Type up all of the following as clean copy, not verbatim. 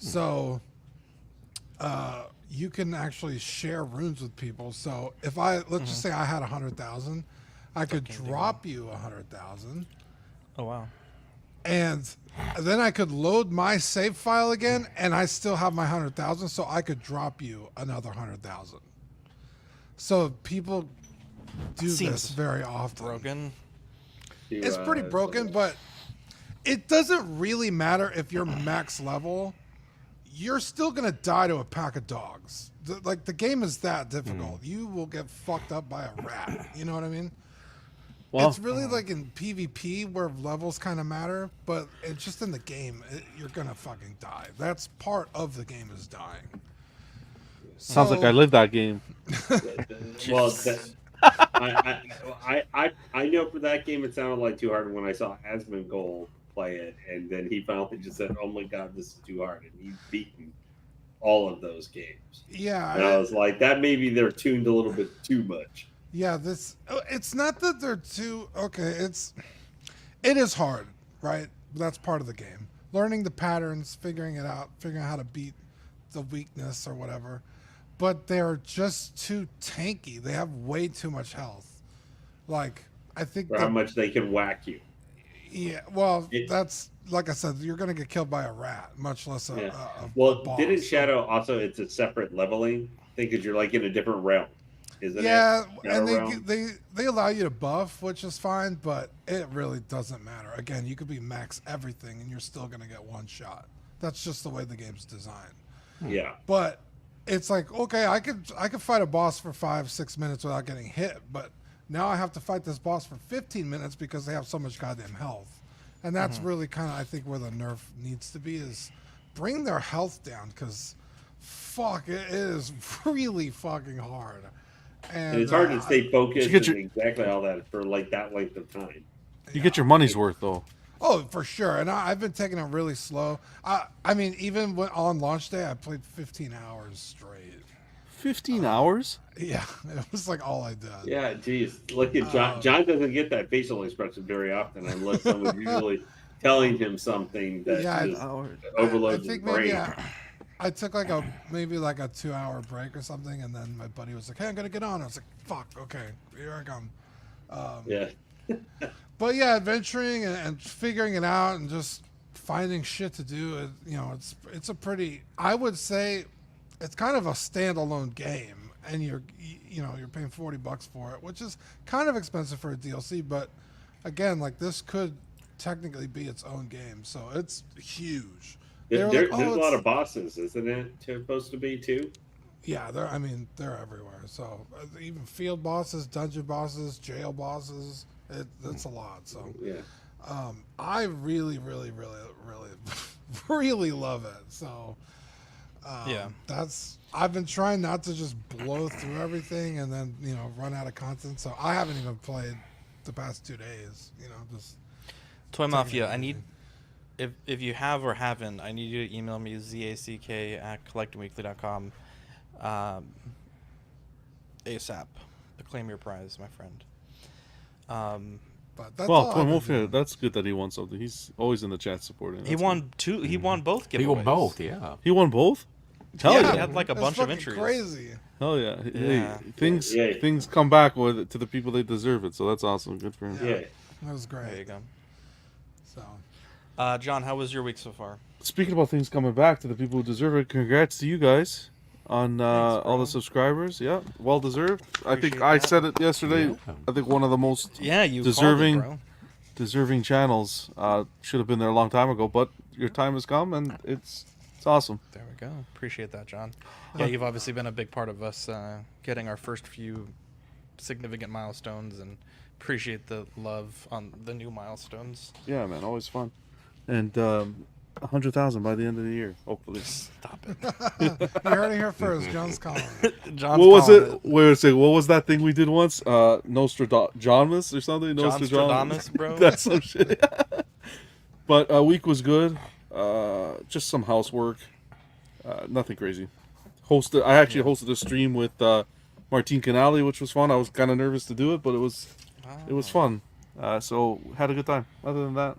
So you can actually share runes with people. So if let's just say I had 100,000, I could drop you 100,000, Oh wow. and then I could load my save file again, and I still have my 100,000, so I could drop you another 100,000. So people do this Seems very often. broken. It's pretty broken, but it doesn't really matter if you're max level. You're still gonna die to a pack of dogs. Like the game is that difficult. You will get fucked up by a rat. You know what I mean? Well, It's really like in PvP where levels kind of matter, but it's just in the game, you're gonna fucking die. That's part of the game is dying. sounds like I live that game. Well, I know for that game it sounded like too hard when I saw Asmongold play it, and then he finally just said, "Oh my god, this is too hard," and he's beaten all of those games. Yeah, And I was like, that maybe they're tuned a little bit too much. yeah. It's not that they're too okay. It is hard, right? That's part of the game. Learning the patterns, figuring it out, figuring out how to beat the weakness or whatever. But they're just too tanky. They have way too much health. Like I think For how much they can whack you. yeah. Well, It- that's like I said. You're gonna get killed by a rat, much less a, Yeah. a Well, boss. didn't Shadow also? It's a separate leveling thing because you're like in a different realm, isn't Yeah, it? and Shadow realm? they allow you to buff, which is fine, but it really doesn't matter. Again, you could be max everything and you're still gonna get one shot. That's just the way the game's designed. Yeah. But it's like, okay, I could fight a boss for 5-6 minutes without getting hit, but now I have to fight this boss for 15 minutes because they have so much goddamn health. And that's really kind of I think where the nerf needs to be is bring their health down because fuck, it is really fucking hard. And it's hard to stay focused get and your- exactly all that for like that length of time. You get your money's worth though. Oh, for sure. And I've been taking it really slow. I mean, even on launch day, I played 15 hours straight. 15 hours? Yeah, it was like all I did. Yeah, geez. Look at John. John doesn't get that facial expression very often unless someone's usually telling him something that Yeah, just I overloads his think brain. maybe I took like maybe like a 2-hour break or something, and then my buddy was like, "Hey, I'm gonna get on." I was like, "Fuck, okay, here I come." Yeah. But yeah, adventuring and figuring it out and just finding shit to do. You know, it's a pretty. I would say it's kind of a standalone game, and you're paying $40 for it, which is kind of expensive for a DLC. But again, like this could technically be its own game, so it's huge. They were like, There's a lot it's- of bosses, isn't it? Supposed to be too. Yeah, they're everywhere. So even field bosses, dungeon bosses, jail bosses, it's a lot. So Yeah. I really, really, really, really, really love it. So Yeah. I've been trying not to just blow through everything and then run out of content. So I haven't even played the past 2 days. Just Toy Mafia, I it need if you have or haven't, I need you to email me zack@collectingweekly.com ASAP. Claim your prize, my friend. but that's Well, all I've been Mafia, doing. that's good that he won something. He's always in the chat supporting. He That's won two. He won both giveaways. He won both, yeah. good. He won both? Hell Yeah, yeah. he had like a That's bunch of fucking entries. Crazy. Hell yeah. Hey, Yeah. things Yeah. things come back to the people they deserve it. So that's awesome. Good for him. Yeah. That was great. There you go. So John, how was your week so far? Speaking about things coming back to the people who deserve it, congrats to you guys on all bro. the subscribers. Yeah, well deserved. I think Appreciate I that. said it yesterday. Yeah. I think one of the most Yeah, you Deserving- called it, deserving channels should have been there a long time ago, but your time has come and it's awesome. bro. There we go. Appreciate that, John. Yeah, you've obviously been a big part of us getting our first few significant milestones, and appreciate the love on the new milestones. Yeah, man, always fun. And 100,000 by the end of the year, hopefully. Stop it. you heard it here first. John's calling. John's What was calling it? Wait a second. What was that thing we did once? Nostradamus or something? Johnstradamus, bro. That's some shit. But a week was good. Just some housework. Nothing crazy. I actually hosted a stream with Martine Canali, which was fun. I was kind of nervous to do it, but it was fun. So had a good time. Other than that,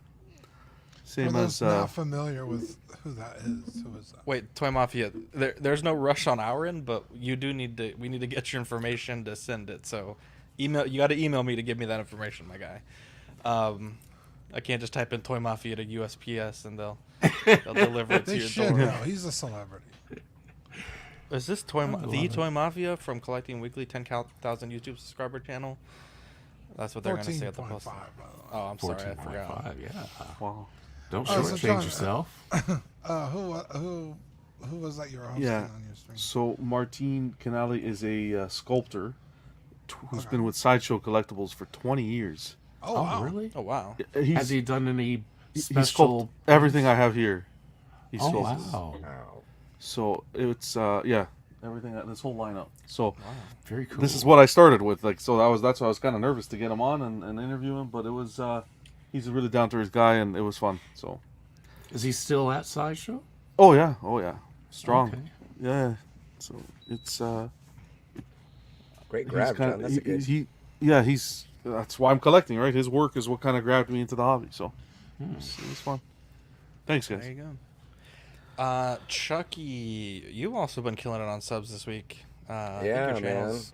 For Same those as not familiar with who that is, who is that? Wait, Toy Mafia. There's no rush on our end, but you do need to. We need to get your information to send it. So, email. You got to email me to give me that information, my guy. I can't just type in Toy Mafia to USPS and they'll deliver it to They your should door. know. He's a celebrity. Is this the Toy Mafia from Collecting Weekly 10,000 YouTube subscriber channel? That's what they're gonna say at the 14.5, post. by the way. Oh, I'm sorry, I forgot. 14.5, yeah. wow. Don't Oh, so shortchange John, yourself. Who was that you were hosting Yeah. on your stream? So Martin Canali is a sculptor who's Okay. been with Sideshow Collectibles for 20 years. Oh, wow. Really? Oh wow. He's Has he done any he special? sculpted everything I have here. He Oh sculpted. wow, So it's yeah, everything this whole lineup. So very cool. this is what I started with. Like so that's why I was kind of nervous to get him on and interview him, but it was he's a really down to earth guy and it was fun. So Is he still at Sideshow? oh yeah, strong. Okay. Yeah. So it's Great he's grab, kinda- John. That's a good. he's that's why I'm collecting, right? His work is what kind of grabbed me into the hobby. So it was fun. Thanks, guys. There you go. Chucky, you've also been killing it on subs this week. I think Yeah, your channel's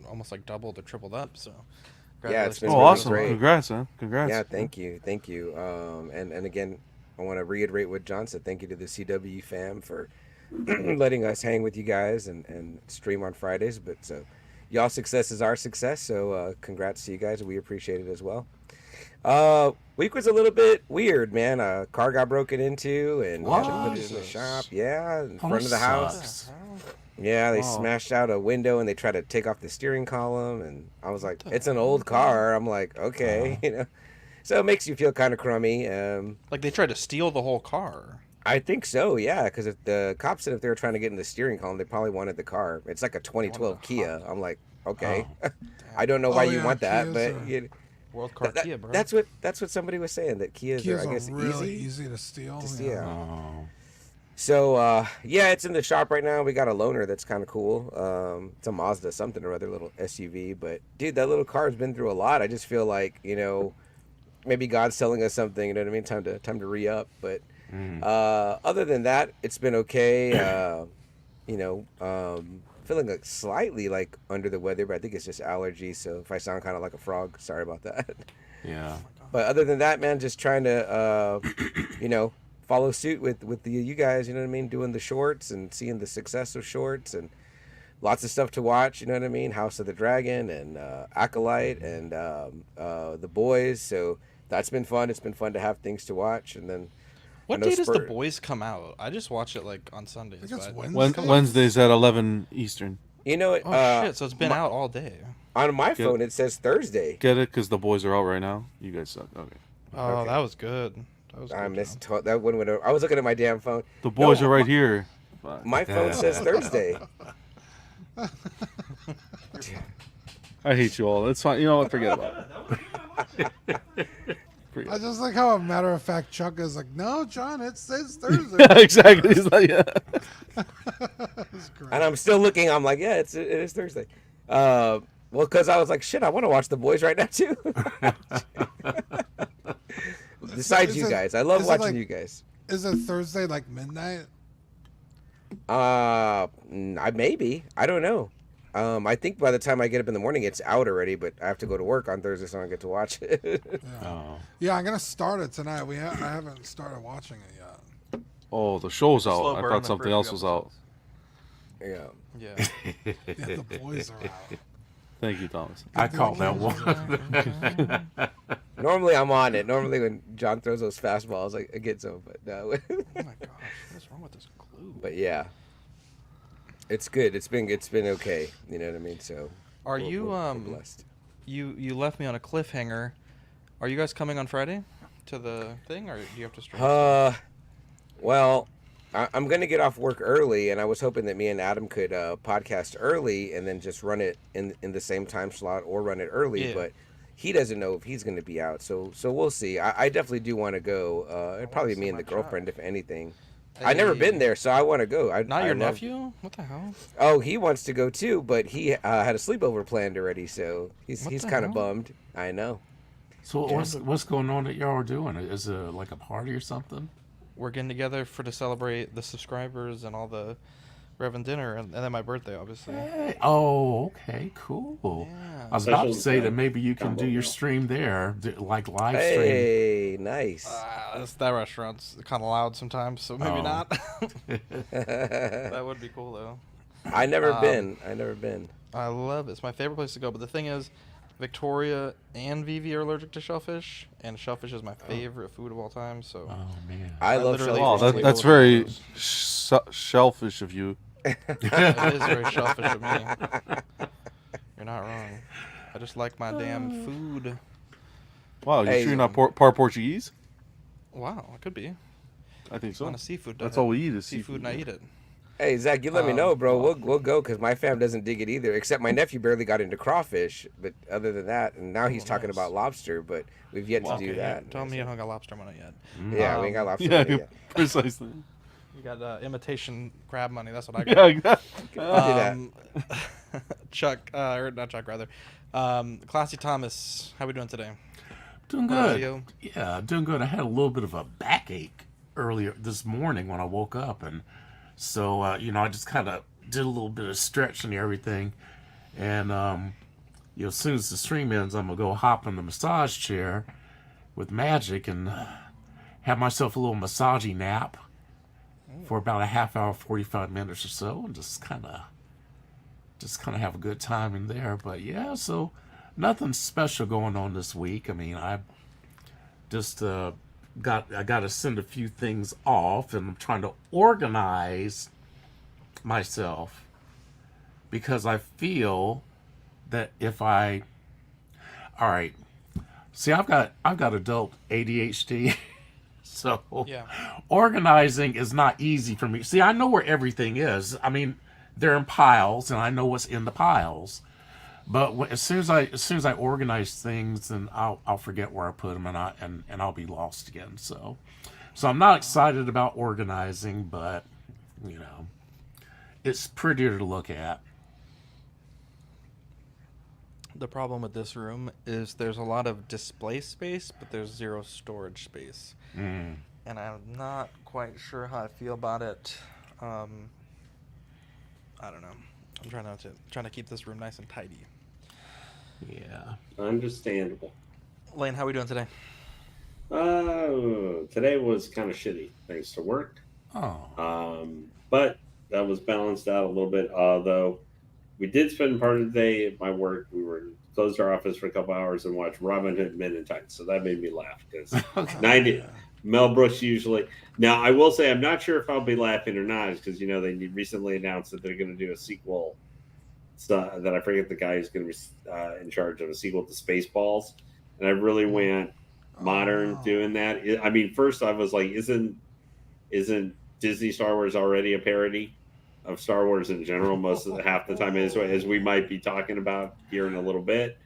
almost like doubled or tripled up. So, Yeah, it's congratulations. been Oh, really awesome! great. Congrats, man! Congrats. Yeah, thank you. And again, I want to reiterate what John said. Thank you to the CW fam for letting us hang with you guys and stream on Fridays. But so, y'all's success is our success. So, congrats to you guys. We appreciate it as well. Week was a little bit weird, man. A car got broken into and we had to put it in the What? shop. Yeah, in Oh, front of the that house. sucks. Yeah, they Oh. smashed out a window and they tried to take off the steering column, and I was like, "It's an old car." I'm like, "Okay," you know. So it makes you feel kind of crummy. Like they tried to steal the whole car. I think so, yeah, because if the cops said if they were trying to get in the steering column, they probably wanted the car. It's like a 2012 Kia. I'm like, okay, I don't know why Oh, you yeah, want that, Kias but are- World Car that- Kia, bro. that's what somebody was saying, that Kias are, Kias I guess, are really easy. easy to steal. to yeah. steal. Oh. So yeah, it's in the shop right now. We got a loaner that's kind of cool. It's a Mazda something or other, little SUV. But dude, that little car's been through a lot. I just feel like, you know, maybe God's telling us something. You know what I mean? Time to re up. But other than that, it's been okay. You know, feeling like slightly like under the weather, but I think it's just allergies. So if I sound kind of like a frog, sorry about that. Yeah. But other than that, man, just trying to, you know, follow suit with you guys, you know what I mean? Doing the shorts and seeing the success of shorts and lots of stuff to watch, you know what I mean? House of the Dragon and Acolyte and The Boys. So that's been fun. It's been fun to have things to watch. And then What I know date does The Spur- Boys come out? I just watch it like on Sundays. I think it's but- Wednesday. Wednesdays at 11 Eastern. you know, Oh shit! So it's been out all day. on my phone it says Thursday. Get it? Because the boys are out right now. You guys suck. Okay. Oh, Okay. that was good. That was I good, missed John. that one. I was looking at my damn phone. The boys No, are right here. Fuck. My phone says Thursday. I hate you all. It's fine. You know what? Forget about it. I just like how a matter of fact Chuck is like, no, John, it says Thursday. Yeah, exactly. He's like, yeah. That's great. And I'm still looking. I'm like, yeah, it is Thursday. Well, because I was like, shit, I want to watch The Boys right now too. Besides Is you it- guys, I love is it watching like- you guys. Is it Thursday like midnight? Maybe, I don't know. I think by the time I get up in the morning, it's out already. But I have to go to work on Thursday, so I don't get to watch it. Oh. Yeah, I'm gonna start it tonight. I haven't started watching it yet. Oh, the show's out. Slow I burn thought the something first else few was out. episodes. Yeah. Yeah. Yeah, the boys are out. Thank you, Thomas. I called that one. Normally I'm on it. Normally when John throws those fastballs, I get some. But no. Oh my gosh, what's wrong with this glue? But yeah, it's good. It's been okay. You know what I mean? So. Are you we're blessed. you left me on a cliffhanger. Are you guys coming on Friday to the thing, or do you have to stream? Well, I'm gonna get off work early, and I was hoping that me and Adam could podcast early and then just run it in the same time slot, or run it early. Yeah. But he doesn't know if he's gonna be out, so we'll see. I definitely do want to go. It'd probably see me and my the girlfriend, if anything. Hey. I've never been there, so I want to go. Not I your love- nephew? What the hell? Oh, he wants to go too, but he had a sleepover planned already, so he's What he's the kind of hell? bummed. I know. So what's going on that y'all are doing? Is it like a party or something? We're getting together to celebrate the subscribers and all the Reverend dinner, and then my birthday, obviously. Hey, oh, okay, cool. Yeah. I was about to Special say that event. maybe you can Combo do your meal. stream there, like live stream. Hey, nice. That restaurant's kind of loud sometimes, so maybe Oh. not. That would be cool though. I never been. I never been. I love it. It's my favorite place to go. But the thing is, Victoria and Vivi are allergic to shellfish, and shellfish is my favorite food of all time. So Oh man. I love literally- Oh, shellfish. That- that's Label very those. shellfish of you. it is very shellfish of me. You're not wrong. I just like my damn food. Wow, you Hey. sure you're not part Portuguese? Wow, it could be. I think so. On a seafood That's diet. all we eat is Seafood, and I eat it. Hey, Zach, you let me Um, know, bro. We'll go because my fam doesn't dig it either. Except my nephew barely got into crawfish, but other than that, and now he's talking nice. about lobster, but we've yet to do Okay, that. tell me you don't got lobster money yet. Yeah, we ain't got lobster. Yeah, yet. precisely. You got imitation crab money. That's what I Yeah, got. exactly. that. Chuck, or not Chuck, rather. Classy Thomas, how we doing today? Doing What up, good. Leo? Yeah, doing good. I had a little bit of a backache earlier this morning when I woke up, and so I just kind of did a little bit of stretching and everything, and as soon as the stream ends, I'm gonna go hop in the massage chair with Magic and have myself a little massaging nap for about a half hour, 45 minutes or so, and just kind of have a good time in there. But yeah, so nothing special going on this week. I mean, I just got to send a few things off, and I'm trying to organize myself because I feel that if I, all right, see, I've got adult ADHD. So Yeah. organizing is not easy for me. See, I know where everything is. I mean, they're in piles, and I know what's in the piles. But as soon as I organize things, then I'll forget where I put them, and I'll be lost again. So I'm not excited about organizing, but it's prettier to look at. The problem with this room is there's a lot of display space, but there's zero storage space. And I'm not quite sure how I feel about it. I don't know. I'm trying to keep this room nice and tidy. Yeah. Understandable. Lane, how we doing today? Today was kind of shitty thanks to work. Oh. But that was balanced out a little bit. Although we did spend part of the day at my work. We closed our office for a couple hours and watched Robin Hood Men in Tights. So that made me laugh because 90 Mel Brooks usually. Now I will say I'm not sure if I'll be laughing or not, because they recently announced that they're going to do a sequel. So that I forget the guy who's going to be in charge of a sequel to Spaceballs, and I really went modern doing that. I mean, first I was like, isn't Disney Star Wars already a parody of Star Wars in general? Most of half the time, as we might be talking about here in a little bit.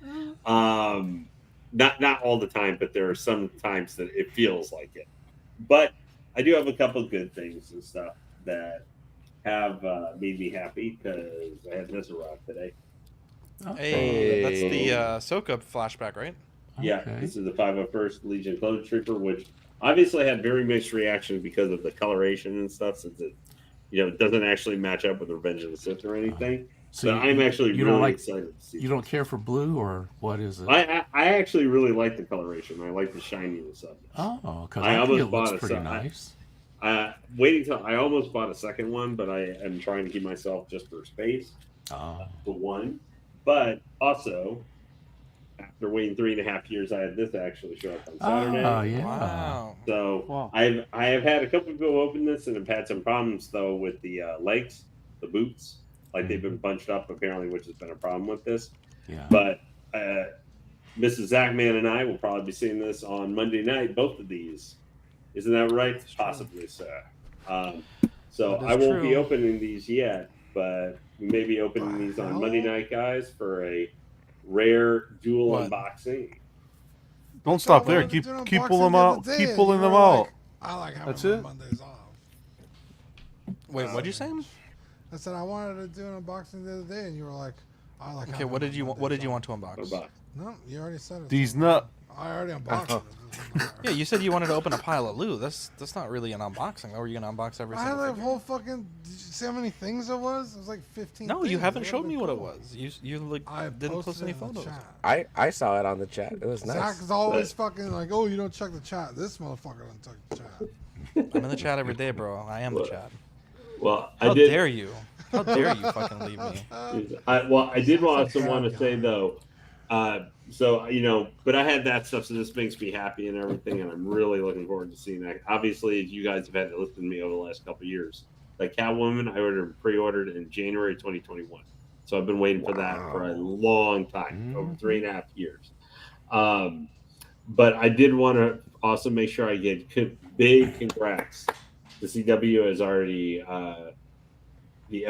Not all the time, but there are some times that it feels like it. But I do have a couple of good things and stuff that have made me happy, because I had Mr. Rock today. Hey, that's the Ahsoka flashback, right? Yeah, Okay. this is the 501st Legion Clone Trooper, which obviously had very mixed reaction because of the coloration and stuff, since it doesn't actually match up with Revenge of the Sith or anything. So But I'm actually you don't really like excited to see you don't care for blue, or what is it? I actually really like the coloration. I like the shininess of it. Oh, because I I think almost it looks bought it, pretty so nice. Waiting till I almost bought a second one, but I am trying to keep myself just for space Oh. for one. But also, after waiting 3.5 years, I had this actually show up on Saturday. Oh, yeah. Wow. So Wow. I have had a couple people open this, and have had some problems though with the legs, the boots, like they've been bunched up apparently, which has been a problem with this. Yeah. But Mrs. Zachman and I will probably be seeing this on Monday night. Both of these, isn't that right? true. Possibly, sir. So That is I won't be true. opening these yet, but we may be opening Wow. these on Monday night, guys, for a rare dual What? unboxing. Don't stop So I there. wanted to Keep do an keep unboxing pulling them the other out. day, Keep and pulling you them were out. like, I like having That's my it? Mondays off. Wait, what'd you say? I said I wanted to do an unboxing the other day, and you were like, I like. Okay, having what my what did Mondays you off. want to unbox? Unbox. No, you already said it. These so nut. I'll I already unboxed it. Yeah, you said you wanted to open a pile of loot. That's not really an unboxing. Or are you gonna unbox every I had single a figure? whole fucking. Did you see how many things it was? It was like 15. No, you things. haven't It showed would've me been what it cool. was. You like I didn't post any posted it in the photos. chat. I saw it on the chat. It was nice. Zach's always fucking like, oh, you don't check the chat. This motherfucker don't check the chat. I'm in the chat every day, bro. I am the chat. Well, How I did. dare you? How dare you fucking leave me? I did also That's a want to bad say guy. though, but I had that stuff, so this makes me happy and everything, and I'm really looking forward to seeing that. Obviously, you guys have had to listen to me over the last couple of years. Like Catwoman, I pre-ordered in January 2021, so I've been waiting for that for a long time, over 3.5 years. But I did want to also make sure I get big congrats. The CW has already the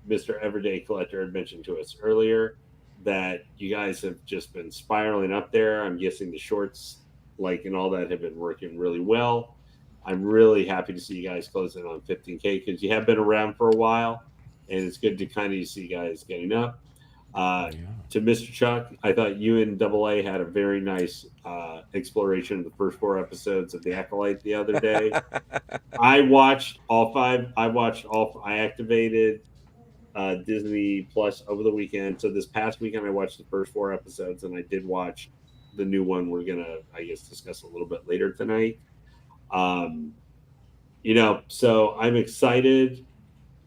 Mr. Everyday Collector had mentioned to us earlier that you guys have just been spiraling up there. I'm guessing the shorts, and all that, have been working really well. I'm really happy to see you guys closing on 15K because you have been around for a while, and it's good to kind of see you guys getting up. To Mr. Chuck, I thought you and AA had a very nice exploration of the first 4 episodes of The Acolyte the other day. I watched all 5. I activated Disney Plus over the weekend. So this past weekend, I watched the first 4 episodes, and I did watch the new one we're gonna, I guess, discuss a little bit later tonight. So I'm excited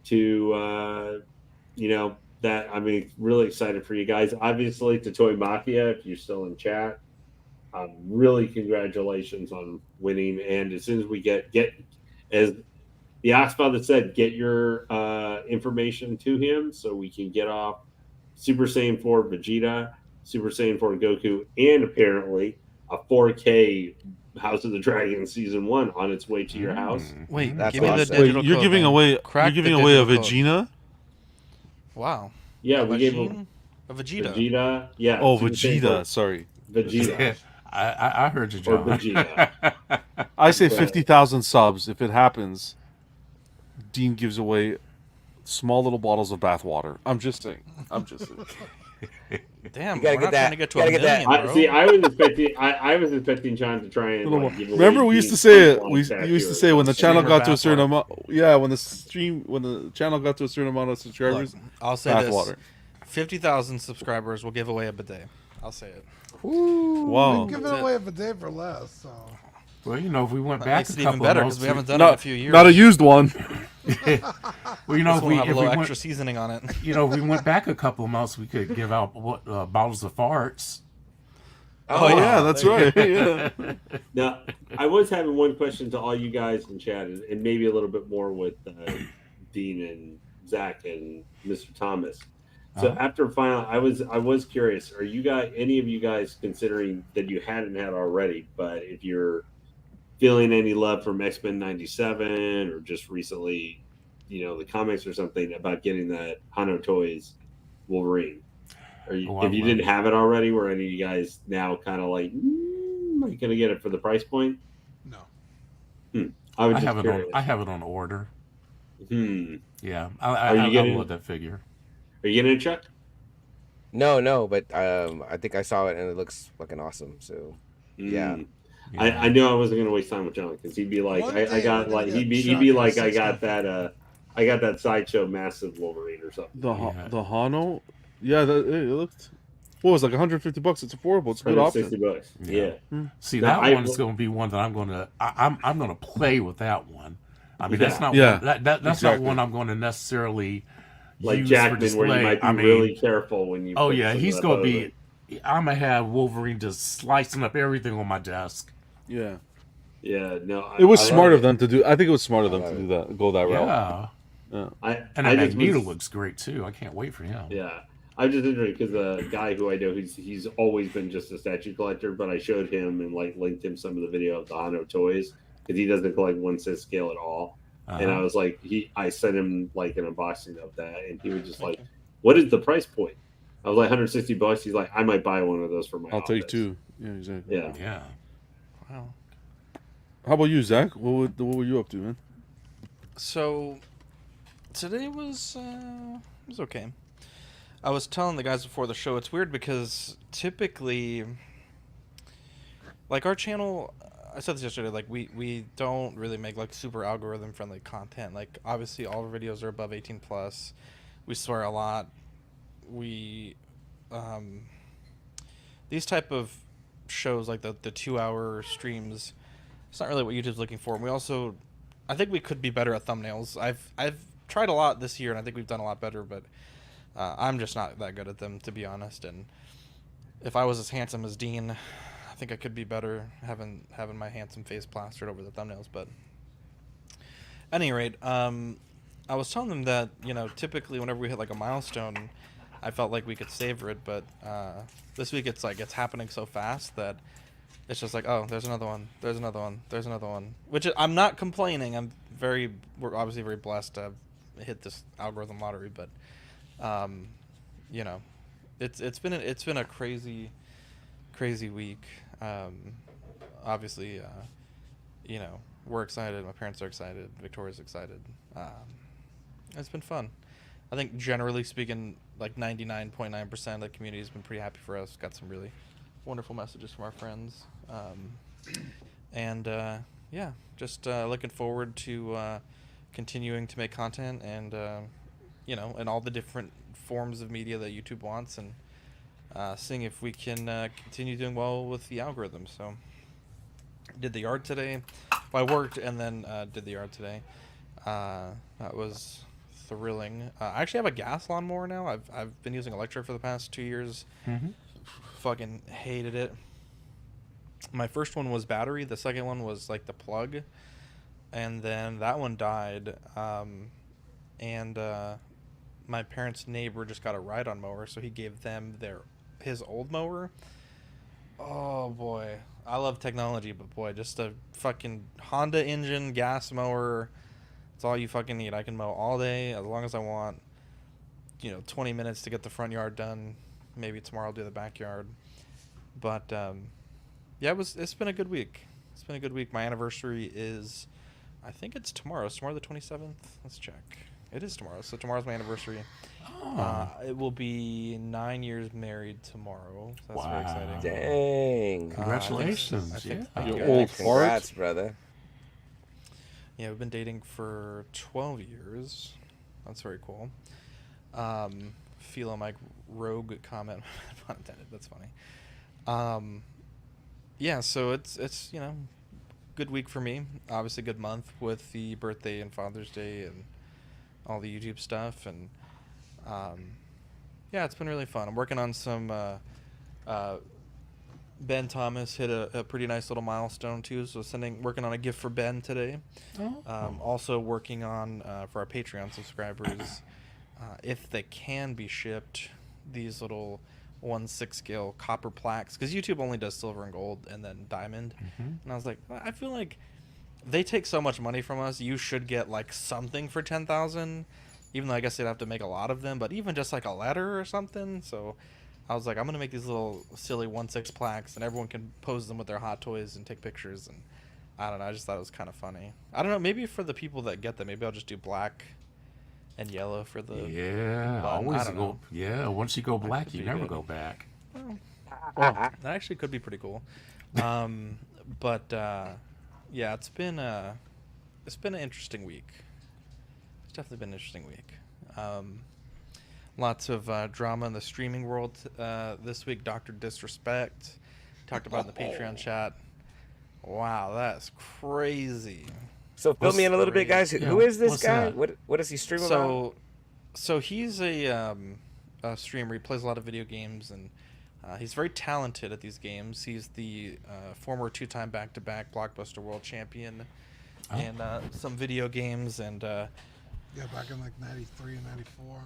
to, that I'm really excited for you guys. Obviously, to Toy Mafia, if you're still in chat, really congratulations on winning. And as soon as we get as the Oxfather said, get your information to him so we can get off Super Saiyan 4 Vegeta, Super Saiyan 4 Goku, and apparently a 4K House of the Dragon Season 1 on its way to your house. Wait, That's give me the awesome. digital Wait, you're code, giving man. away Crack you're the giving away a digital code. Vegeta? Wow. Yeah, A we gave Vegeta? A Vegeta. Vegeta. Yeah. Oh, Super Saiyan Vegeta. Sorry. 4 Vegeta. I heard you, Or John. Vegeta. I say Right. 50,000 subs. If it happens, Dean gives away small little bottles of bath water. I'm just saying. Damn, You gotta we're get not that- trying to get to gotta a get that- million, bro. I was expecting John to try and give away Remember, we used to Dean's say it. Pokemon We statue used to or say when the something. channel Streamer got to a certain bath amount. Yeah, when the channel got to a certain amount of Look, subscribers, I'll say bath this. water. 50,000 subscribers will give away a bidet. I'll say it. Wow. Giving That's it. away a bidet for less. So Well, if we went That back makes a it even couple better of because months, we haven't done it in a few years. Not a used one. well, This if one will we have a if we little went, extra seasoning on it. if we went back a couple of months, we could give out bottles of farts. Oh yeah, that's right. Yeah. Now, I was having one question to all you guys in chat, and maybe a little bit more with Dean and Zach and Mr. Thomas. So after final, I was curious: are you guys, any of you guys, considering that you hadn't had already, but if you're feeling any love from X-Men '97 or just recently, the comics or something about getting that Hano Toys Wolverine? Or if you didn't have it already, were any of you guys now kind of like, am I gonna get it for the price point? no. I was I just have it curious. on. I have it on order. Are Yeah, you I getting- love that figure. Are you getting it, Chuck? No, but I think I saw it and it looks fucking awesome. So Yeah. Mm. I knew I wasn't gonna waste time with John because he'd be like, One I day got we're like gonna he'd get be Chuck like, and I got 650. that I got that sideshow massive Wolverine or something. The Hano, yeah, it looked. What was it, like $150? It's affordable. It's a good option. $160. Yeah. See, Now, that I- one's going to be one that I'm going to. I'm going to play with that one. I mean, that's Yeah. not Yeah, one, that's exactly. not one I'm going to necessarily Like use for Jackman, display. where you might be I mean, really careful when you. oh put yeah, some of he's that going to photo be. I'm gonna have Wolverine just slicing up everything on my desk. Yeah, in. Yeah, no. it was I smart love of them to do. I think it was smart of them I to love do that. Go that route. Yeah, and I that just Magneto was- looks great too. I can't wait for him. Yeah, I'm just interested because the guy who I know, he's always been just a statue collector, but I showed him and linked him some of the video of the Hano toys because he doesn't collect 1/6 scale at all. And I was like, I sent him like an unboxing of that, and he was just like, "What is the price point?" I was like, $160. He's like, "I might buy one of those for my." I'll take office." 2. Yeah, exactly. Yeah. Yeah. Wow. How about you, Zach? What were you up to, man? So today was okay. I was telling the guys before the show, it's weird because typically like our channel, I said this yesterday, like we don't really make like super algorithm friendly content. Like obviously all our videos are above 18 plus. We swear a lot. We these type of shows like the 2 hour streams, it's not really what YouTube's looking for. And we also, I think we could be better at thumbnails. I've tried a lot this year and I think we've done a lot better, but I'm just not that good at them, to be honest. And if I was as handsome as Dean, I think I could be better having my handsome face plastered over the thumbnails. But at any rate, I was telling them that, you know, typically whenever we hit like a milestone, I felt like we could savor it, but this week it's like it's happening so fast that it's just like, oh, there's another one, there's another one, there's another one. Which I'm not complaining. We're obviously very blessed to have hit this algorithm lottery, but you know, it's been a crazy week. Obviously, you know, we're excited. My parents are excited. Victoria's excited. It's been fun. I think generally speaking, like 99.9% of the community has been pretty happy for us. Got some really wonderful messages from our friends. And yeah, just looking forward to continuing to make content and, you know, and all the different forms of media that YouTube wants, and seeing if we can continue doing well with the algorithm. So did the yard today. Well, I worked and then did the yard today. That was thrilling. I actually have a gas lawnmower now. I've been using electric for the past 2 years. Fucking hated it. My first one was battery. The second one was like the plug, and then that one died. And my parents' neighbor just got a ride-on mower, so he gave them his old mower. Oh boy, I love technology, but boy, just a fucking Honda engine gas mower. It's all you fucking need. I can mow all day as long as I want. You know, 20 minutes to get the front yard done. Maybe tomorrow I'll do the backyard. But yeah, it's been a good week. It's been a good week. My anniversary is, I think it's tomorrow. It's tomorrow the 27th. Let's check. It is tomorrow. So tomorrow's my anniversary. It will be 9 years married tomorrow. So that's very exciting. Dang. Congratulations. I think Yeah. Your old Congrats, fart. brother. Yeah, we've been dating for 12 years. That's very cool. Philo Mike rogue comment, pun intended. That's funny. Yeah, so it's you know, good week for me. Obviously, good month with the birthday and Father's Day and all the YouTube stuff, and yeah, it's been really fun. I'm working on some. Ben Thomas hit a pretty nice little milestone too, so working on a gift for Ben today. Also working on for our Patreon subscribers, if they can be shipped, these little 1/6 scale copper plaques, because YouTube only does silver and gold and then diamond. And I was like, I feel like they take so much money from us. You should get like something for 10,000, even though I guess they'd have to make a lot of them, but even just like a letter or something. So I was like, I'm gonna make these little silly 1/6 plaques, and everyone can pose them with their hot toys and take pictures. And I don't know, I just thought it was kind of funny. I don't know, maybe for the people that get them, maybe I'll just do black and yellow for the. Yeah, But I always don't go. know. Yeah, once you go black, could you be never good. go back. Well, that actually could be pretty cool. But yeah, it's been an interesting week. It's definitely been an interesting week. Lots of drama in the streaming world this week. Dr. Disrespect talked about in the Patreon chat. Wow, that's crazy. So fill me in a little bit, guys. Who is this what's guy? that? What does he stream about? So he's a streamer. He plays a lot of video games, and he's very talented at these games. He's the former 2-time back-to-back Blockbuster World Champion and some video games. And Yeah, back in like 93 and 94.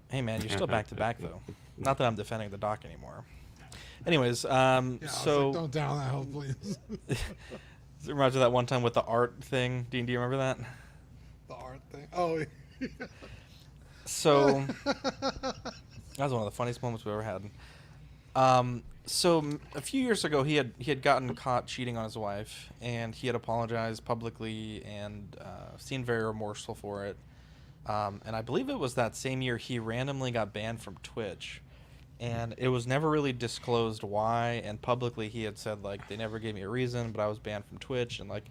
hey, man, you're still back-to-back, though. Not that I'm defending the doc anymore. Anyways, Yeah, I was so like, don't down that hill, please. it reminds me of that one time with the art thing. Dean, do you remember that? The art thing. Oh, yeah. So that was one of the funniest moments we ever had. So a few years ago, he had gotten caught cheating on his wife, and he had apologized publicly and seemed very remorseful for it. And I believe it was that same year he randomly got banned from Twitch, and it was never really disclosed why. And publicly, he had said like they never gave me a reason, but I was banned from Twitch. And like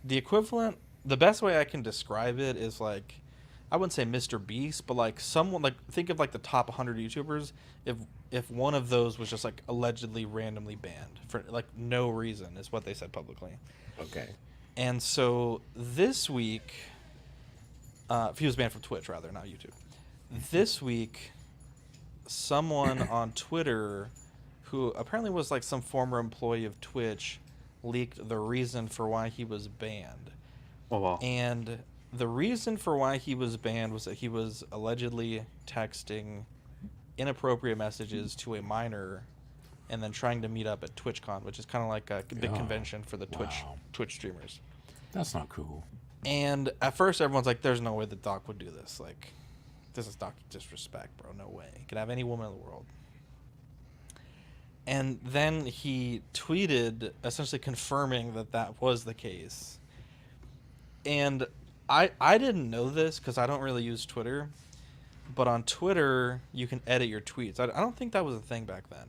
the equivalent, the best way I can describe it is like, I wouldn't say Mr. Beast, but like someone, like think of like the top 100 YouTubers. If one of those was just like allegedly randomly banned for like no reason, is what they said publicly. Okay. And so this week, if he was banned from Twitch rather, not YouTube. This week, someone on Twitter, who apparently was like some former employee of Twitch, leaked the reason for why he was banned. Oh wow. And the reason for why he was banned was that he was allegedly texting inappropriate messages to a minor and then trying to meet up at TwitchCon, which is kind of like a big Oh, convention for the wow. Twitch streamers. That's not cool. And at first everyone's like, there's no way that Doc would do this. Like, this is Doc disrespect, bro. No way. He could have any woman in the world. And then he tweeted essentially confirming that that was the case. And I didn't know this because I don't really use Twitter. But on Twitter, you can edit your tweets. I don't think that was a thing back then.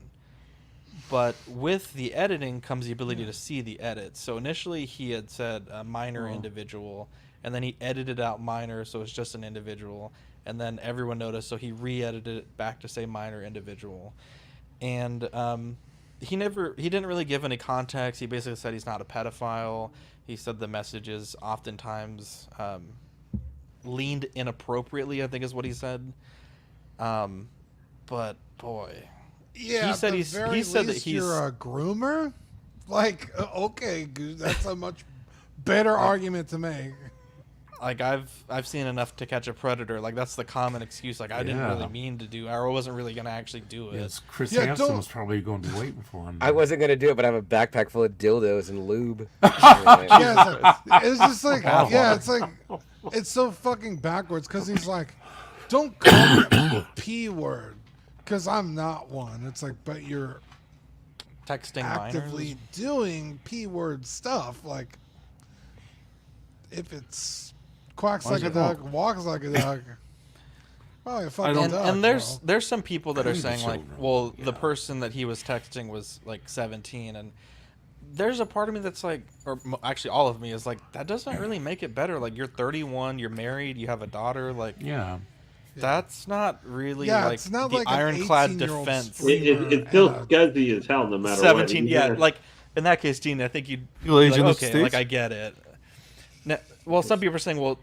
But with the editing comes the ability to see the edits. So initially he had said a minor individual, and then he edited out minor, so it's just an individual. And then everyone noticed, so he re-edited it back to say minor individual. And he didn't really give any context. He basically said he's not a pedophile. He said the messages oftentimes leaned inappropriately, I think is what he said. But boy, Yeah, he said at the he very said that least he's you're a groomer. Like, okay, that's a much better argument to make. like I've seen enough to catch a predator. Like that's the common excuse. Like I didn't Yeah. really mean to do, or I wasn't really gonna actually do it. Yes, Chris Yeah, Hansen don't- was probably going to be waiting for him. I wasn't gonna do it, but I have a backpack full of dildos and lube. Yeah, it's just like, Wow. yeah, it's like, it's so fucking backwards because he's like, don't call me a P word because I'm not one. It's like, but you're Texting actively minors. doing P word stuff. Like, if it's quacks Why like is a it duck, wrong? walks like a duck. Probably a fucking And, duck. and there's bro. some people that are Maybe saying like, children. well, the Yeah. person that he was texting was like 17, and there's a part of me that's like, or actually all of me is like, that doesn't really make it better. Like you're 31, you're married, you have a daughter. Like Yeah. that's not really Yeah, like it's not the like an ironclad 18-year-old defense. It's still And, scuzzy as hell, no matter 17, what. yeah, like in that case, Dean, I think you'd Legal age like, in the okay, States? like I get it. Now, well, some people are saying, well,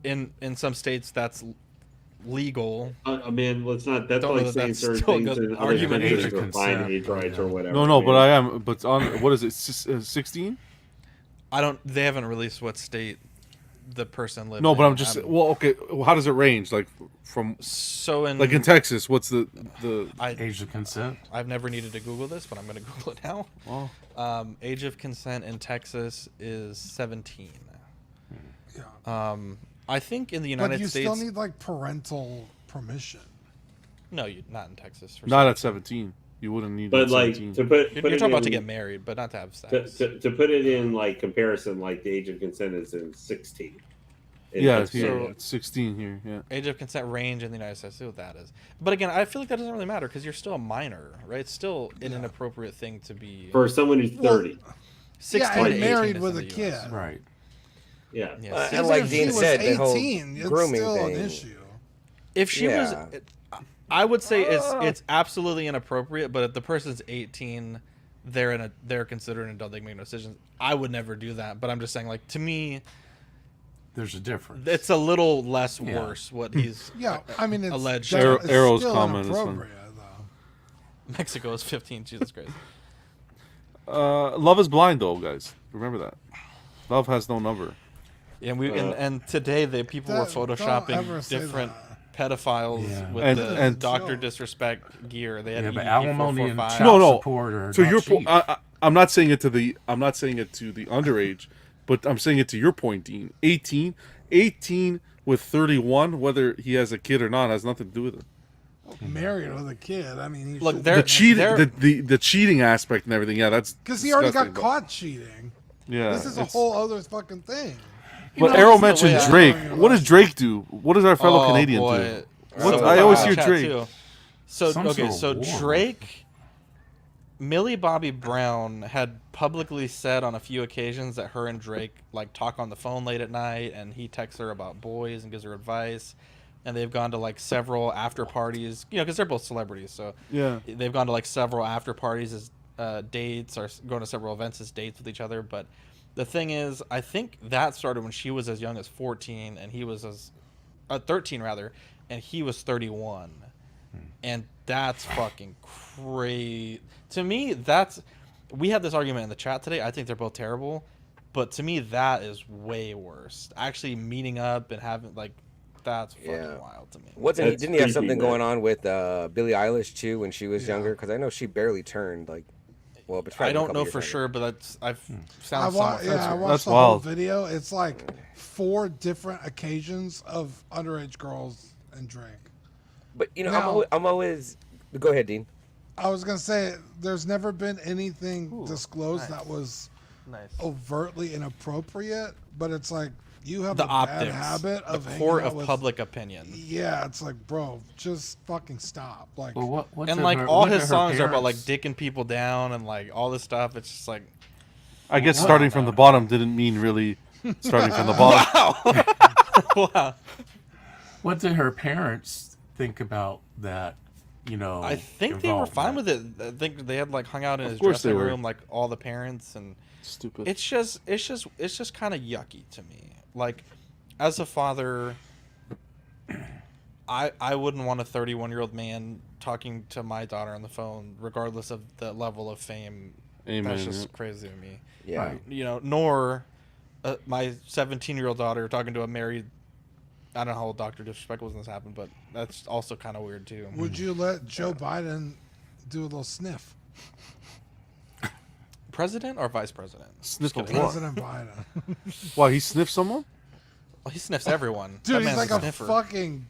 in some states that's legal. I mean, let's not. That's Don't know like that saying that's certain still a things good in other argument countries either. are fine Consent, age rights or whatever. No, no, I but mean, I am. But on what is it? 16? They haven't released what state the person lived No, in. but I'm just. Well, okay. Well, how does it range? Like from So in like in Texas, what's the? Age of consent. I've never needed to Google this, but I'm going to Google it now. Well, Age of consent in Texas is 17. Yeah. I think in the But United you States, still need like parental permission. no, not in Texas. For not some- at 17. You wouldn't need. But at like 17. to put, You're put it talking about in, to get married, but not to have to, sex. to put it in like comparison, like the age of consent is in 16. Yeah, It's- here, So- it's 16 here. Yeah. Age of consent range in the United States. See what that is. But again, I feel like that doesn't really matter because you're still a minor, right? It's still an inappropriate thing to be. for someone who's 30. 16 yeah, to and 18 married is with in a the kid. US. Right. Yeah. Yeah, And Even like if Dean she was said, the whole 18, it's grooming still thing. an issue. If she Yeah. was, I would say it's absolutely inappropriate. But if the person's 18, they're considered an adult. They can make no decisions. I would never do that. But I'm just saying, like to me, There's a difference. it's a little less Yeah. worse what he's. Yeah, I mean, it's, Alleged. it's Arrow's still comment is inappropriate, though. Mexico is 15. Jesus Christ. Love is blind, though, guys. Remember that. Love has no number. And and today the people were Don't ever photoshopping say different that. pedophiles Yeah. with And- the and- Doctor Disrespect gear. They had Yeah, but EDP alimony and 445. child No. support are So not your cheap. point, I'm not saying it to the underage, but I'm saying it to your point, Dean. 18 with 31, whether he has a kid or not, has nothing to do with it. Married with a kid. I mean, he Look, should- they're The cheating, they're- the cheating aspect and everything. Yeah, that's because he already got disgusting, but- caught cheating. Yeah, This is a it's- whole other fucking thing. But know, Arrow this is the mentioned way I- Drake. What does Drake do? What does our fellow Oh, Canadian boy. do? So What? I always in hear chat, Drake. too. So Some okay, sort of so war. Drake, Millie Bobby Brown had publicly said on a few occasions that her and Drake like talk on the phone late at night, and he texts her about boys and gives her advice, and they've gone to like several after parties, you know, because they're both celebrities, so Yeah. they've gone to like several after parties as dates, or going to several events as dates with each other. But the thing is, I think that started when she was as young as 14, and he was as 13 rather, and he was 31. And that's fucking crazy. To me, we had this argument in the chat today. I think they're both terrible, but to me, that is way worse. Actually meeting up and having like, that's fucking Yeah. wild to me. Didn't he have creepy, something man. going on with Billie Eilish too when she was Yeah. younger? Because I know she barely turned like. Well, but I don't know for sure, but that's I sounds watched somewhat I familiar. watched That's the whole wild. video. It's like 4 different occasions of underage girls and Drake. But you know, Now- I'm always. Go ahead, Dean. I was gonna say there's never been anything Ooh, disclosed nice. that was Nice. overtly inappropriate, but it's like you have The a bad optics, habit the of hanging court out of with- public opinion. Yeah, it's like, bro, just fucking stop. Like, Well, what And did like her- all what did his her songs are about like parents- dicking people down and like all this stuff. It's just like, I guess Wow. starting from the bottom didn't mean really starting from the bottom. wow. What did her parents think about that? You know, I think they were fine involvement? with it. I think they had like hung out in Of his course they dressing were. room, like all the parents, and Stupid. it's just kind of yucky to me. Like, as a father, I wouldn't want a 31-year-old man talking to my daughter on the phone, regardless of the level of fame. Amen. That's just crazy to me. Yeah. Right. You know, nor my 17-year-old daughter talking to a married. I don't know how old Dr. Disrespect was when this happened, but that's also kind of weird too. would you let Joe Biden do a little sniff? President or vice president? Sniff Just of kidding. what? President Biden. Why, he sniffed someone? Well, he sniffs everyone. Dude, That he's man's like a a sniffer. fucking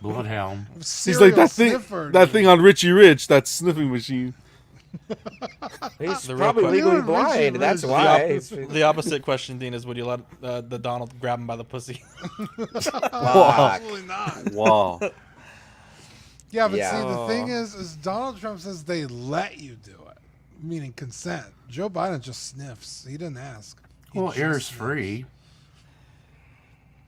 Bloodhound. He's serial like that sniffer. that dude. thing on Richie Rich, that sniffing machine. He's The real probably question- legally You're blind. Richie That's Rich. why. The opposite question, Dean, is would you let the Donald grab him by the pussy? Fuck. Absolutely not. Wow. Yeah, but Yeah. see, the thing is Donald Trump says they let you do it, meaning consent. Joe Biden just sniffs. He didn't ask. He Well, just air's sniffs. free.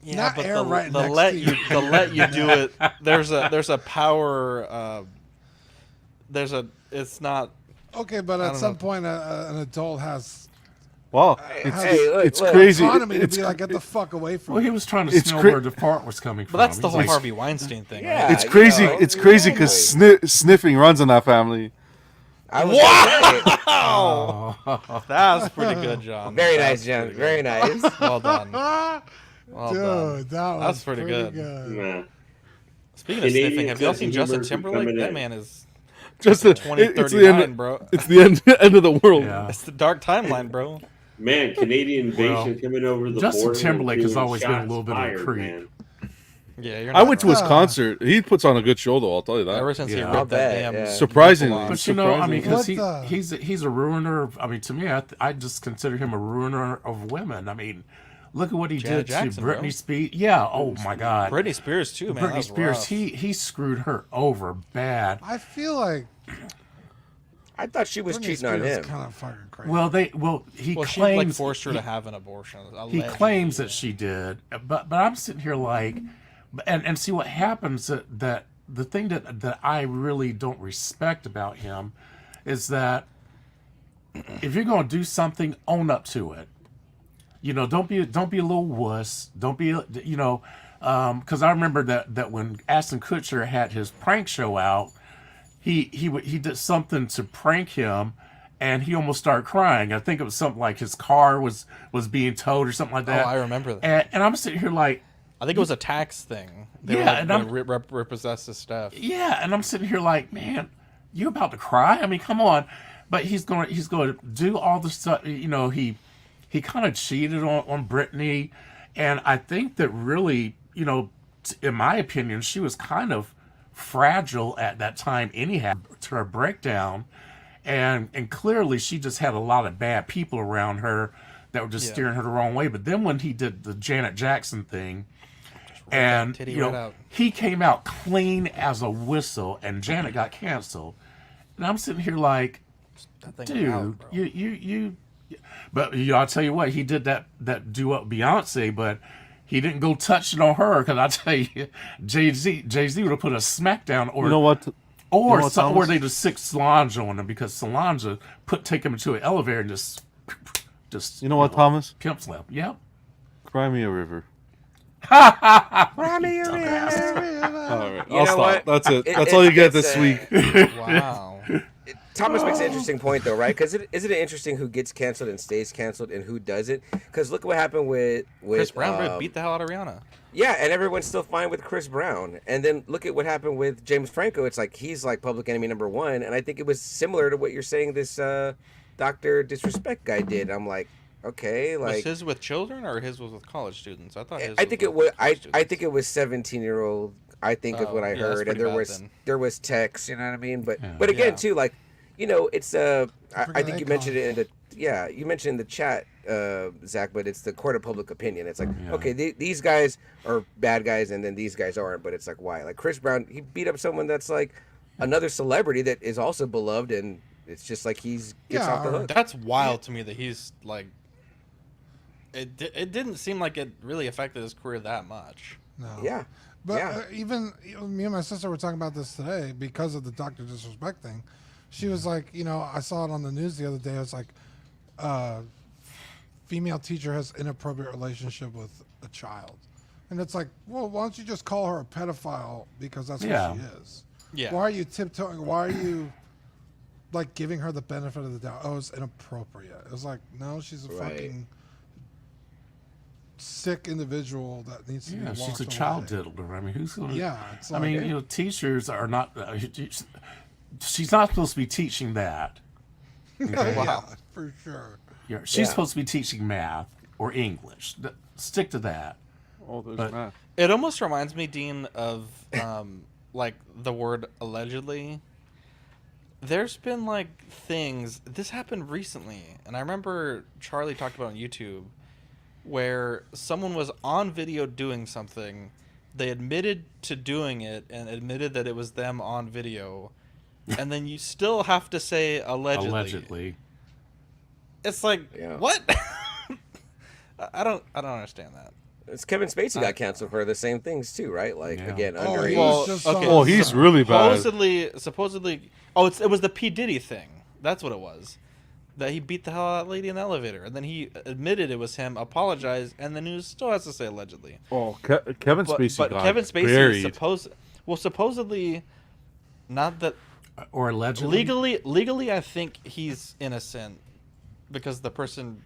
Yeah, Not but air the, right the next let to you you. the let you do it. There's a power. It's not. Okay, but I at don't some know. point, an adult has Wow. Hey, look, It's look. crazy. autonomy to It's, be like, get the fuck away from Well, me. he was trying to It's smell cra- where the fart was coming from. But that's the He's whole like, Harvey Weinstein thing. Yeah. Right? it's crazy. you know, It's crazy because sniffing runs in that family. I was gonna say, Oh, that's pretty good, John. very That's nice, John. pretty Very good. nice. Well done. Ah, Well dude, done. that was That's pretty good. Nah. Speaking of Canadian sniffing, have y'all sense seen of Justin humor Timberlake? coming That in. man is Just the, 2039, end. bro. It's the end of the world. Yeah. It's the dark timeline, bro. Man, Canadian invasion Well, coming over the Justin border. Timberlake has doing always been a shots little bit of a fired, creep. man. Yeah, you're. I not went to wrong. his concert. He puts on a good show, though. I'll tell you that. Ever since he Yeah. ripped I'll that bet, damn. yeah. Surprisingly. nipple off. But you know, I mean, Surprising. because What the- he's a ruiner. I mean, to me, I just consider him a ruiner of women. I mean, look at what he Janet did Jackson, to bro. Britney Spears. Yeah. Oh my God. Britney Spears too, man. That Britney was Spears. rough. He screwed her over bad. I feel like I thought she was Britney cheating on Spears him. kind of fucking crazy. He Well, she like claims forced her to have an abortion. he allegedly. claims that she did, but I'm sitting here like, and see what happens that the thing that I really don't respect about him is that if you're gonna do something, own up to it. You know, don't be a little wuss. Don't be because I remember that when Ashton Kutcher had his prank show out, he did something to prank him. And he almost started crying. I think it was something like his car was being towed or something like Oh, that. I remember that. And I'm sitting here like, I think it was a tax thing. They Yeah, were like, and they I'm- repossessed his stuff. yeah, and I'm sitting here like, man, you about to cry? I mean, come on. But he's going to do all the stuff. You know, he kind of cheated on Brittany, and I think that really, you know, in my opinion, she was kind of fragile at that time anyhow to her breakdown, and clearly she just had a lot of bad people around her that were just Yeah. steering her the wrong way. But then when he did the Janet Jackson thing, And titty you know, right out. he came out clean as a whistle, and Janet got canceled. And I'm sitting here like, That thing dude, out, bro. you. But I'll tell you what, he did that duet with Beyonce, but he didn't go touching on her, because I tell you, Jay-Z would have put a smackdown, or You know what? or know what, some, or Thomas? they just sick Solange on him, because Solange take him into an elevator and just You know what, Thomas? pimp slap. Yep. Cry me a river. Cry me a river. All right, You I'll know stop. what? That's it. It- That's it- all you get it's, this week. Wow. Thomas makes an interesting point, though, right? Because is it interesting who gets canceled and stays canceled and who doesn't? Because look what happened with Chris Brown beat the hell out of Rihanna. yeah, and everyone's still fine with Chris Brown. And then look at what happened with James Franco. It's like he's like public enemy number one, and I think it was similar to what you're saying this Dr. Disrespect guy did. I'm like, okay, Was like his with children or his was with college students? I thought his. I think it with was college I students. think it was 17-year-old. I think is Oh, what I yeah, that's heard, and pretty there bad was then. there was text. You know what I mean? But Yeah. but again, Yeah. too, like you know, it's I Forget think you icon. mentioned it in the you mentioned in the chat, Zach. But it's the court of public opinion. It's like Yeah. okay, these guys are bad guys, and then these guys aren't. But it's like why? Like Chris Brown, he beat up someone that's like another celebrity that is also beloved, and it's just like gets Yeah, off the or- hook. That's wild to me that he's like. It didn't seem like it really affected his career that much. No. Yeah. But Yeah. even me and my sister were talking about this today because of the Dr. Disrespect thing. She was like, I saw it on the news the other day. It was like, female teacher has inappropriate relationship with a child. And it's like, well, why don't you just call her a pedophile because that's Yeah. what she is? Yeah. Why are you tiptoeing? Why are you like giving her the benefit of the doubt? Oh, it's inappropriate. It was like, no, she's a Right. fucking sick individual that needs to Yeah, be she's walked a child away. diddler. I mean, who's gonna? Yeah, it's I like, mean, teachers are not. She's not supposed to be teaching that. Okay? yeah, for sure. Yeah, she's Yeah. supposed to be teaching math or English. Stick to that. Oh, there's But- Matt. It almost reminds me, Dean, of like the word allegedly. There's been like things. This happened recently, and I remember Charlie talked about on YouTube, where someone was on video doing something. They admitted to doing it and admitted that it was them on video, and then you still have to say allegedly. Allegedly. It's like Yeah. what? I don't understand that. It's Kevin Spacey got canceled for the same things too, right? Like Yeah. again, Oh, underage. he Well, was just okay. Oh, he's really bad. Supposedly. Oh, it was the P Diddy thing. That's what it was. That he beat the hell out of that lady in the elevator, and then he admitted it was him, apologized, and the news still has to say allegedly. Oh, Kevin Spacey But got Kevin Spacey buried. supposedly, not that Or allegedly. legally, I think he's innocent because the person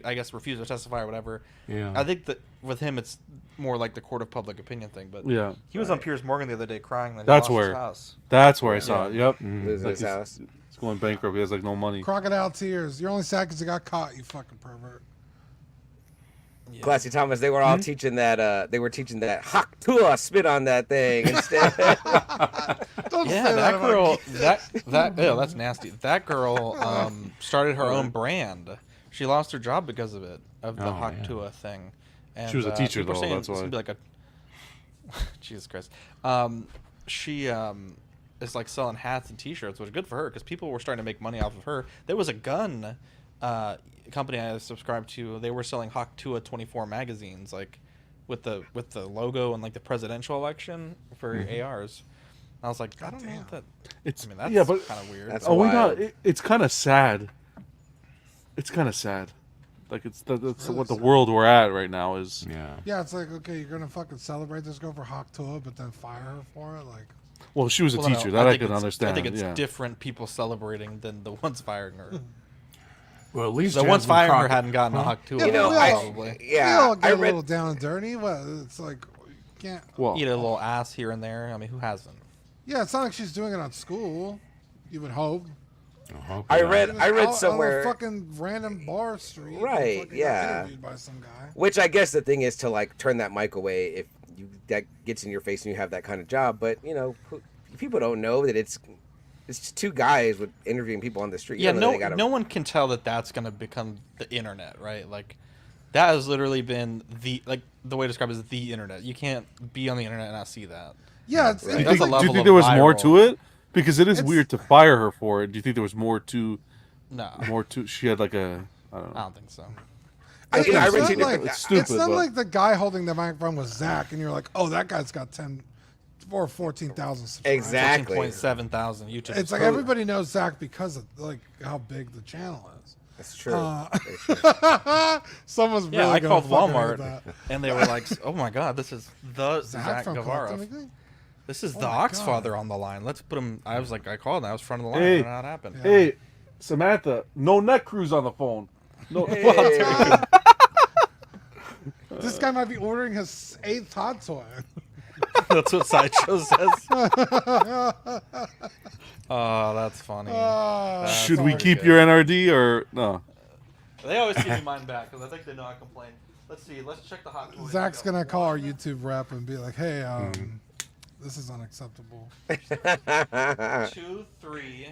I guess refused to testify or whatever. Yeah. I think that with him, it's more like the court of public opinion thing. But Yeah. he was on Piers Morgan the other day crying that he That's lost where- his house. That's where I saw it. Yep. Losing Like his he's- house. He's going bankrupt. He has like no money. Crocodile tears. You're only sad because you got caught, you fucking pervert. Yeah. Classy Thomas, they were all teaching that. They were teaching that Hak Tua spit on that thing instead. Don't Yeah, say that about girl. kids. That yeah, that's nasty. That girl started her own brand. She lost her job because of it, of the Oh, Haktua thing. And, She was a teacher, people are though, saying that's it's gonna why. be like a Jesus Christ. She is like selling hats and T-shirts, which is good for her because people were starting to make money off of her. There was a gun company I subscribed to. They were selling Haktua 24 magazines, like with the logo and like the presidential election for ARs. I was like, I don't know if that. It's I mean, that's yeah, but kind of weird. That's oh, we wild. not. It's kind of sad. It's kind of sad. Like that's really what the sad. world we're at right now is. Yeah. Yeah, it's like, okay, you're going to fucking celebrate this girl for Hawk Toa, but then fire her for it? Like, Well, she was a Well, no, teacher. That I think can it's- understand. I think it's yeah. different people celebrating than the ones firing her. Well, at least The ones Jasmine firing her Crockett- hadn't gotten a Hawk Yeah, Tua but know, we I- probably. we yeah, all get I a read. little down and dirty. What? It's like, you can't. Well, Eat a little ass here and there. I mean, who hasn't? Yeah, it's not like she's doing it on school. You would hope. Uh-huh, I yeah. read She was out on somewhere. a fucking random bar street. and Right, fucking got yeah. Interviewed by some guy. Which I guess the thing is to like turn that mic away if that gets in your face and you have that kind of job. But people don't know that it's just two guys with interviewing people on the street. You Yeah, don't know that they gotta- no one can tell that that's going to become the internet, right? Like, That has literally been the way to describe it is the internet. You can't be on the internet and not see that. Yeah, it's Right. Do you That's think, a level do you think of there was more viral. to it? Because it is It's- weird to fire her for it. Do you think there was more to? No, She had like a. I don't I know. don't think so. I It's read not two like, different- It's stupid, it's not but- like the guy holding the microphone was Zach, and you're like, oh, that guy's got 10 or 14,000 subscribers. Exactly. 14.7 YouTube. It's like everybody knows Zach because of like how big the channel is. That's true. Uh, That's true. Someone's really Yeah, I gonna called fucking Walmart, hate that. and they were like, "Oh my god, this is the Zach Zach from Guevara. Collective Anything? This is Oh the my Oxfather God. on the line. Let's put him." I was like, I called, and I was front of the line. Hey. I don't know how it happened. Yeah. Hey, Samantha, no neck cruise on the phone. No. Hey. This guy might be ordering his 8th hot toy. That's what Sideshow says. Oh, that's funny. That's Should we pretty keep good. your NRD or no? They always give me mine back because I think they know I complain. Let's see. Let's check the hot toys. Zach's gonna call our YouTube rep and be like, "Hey, this is unacceptable." 2, 3.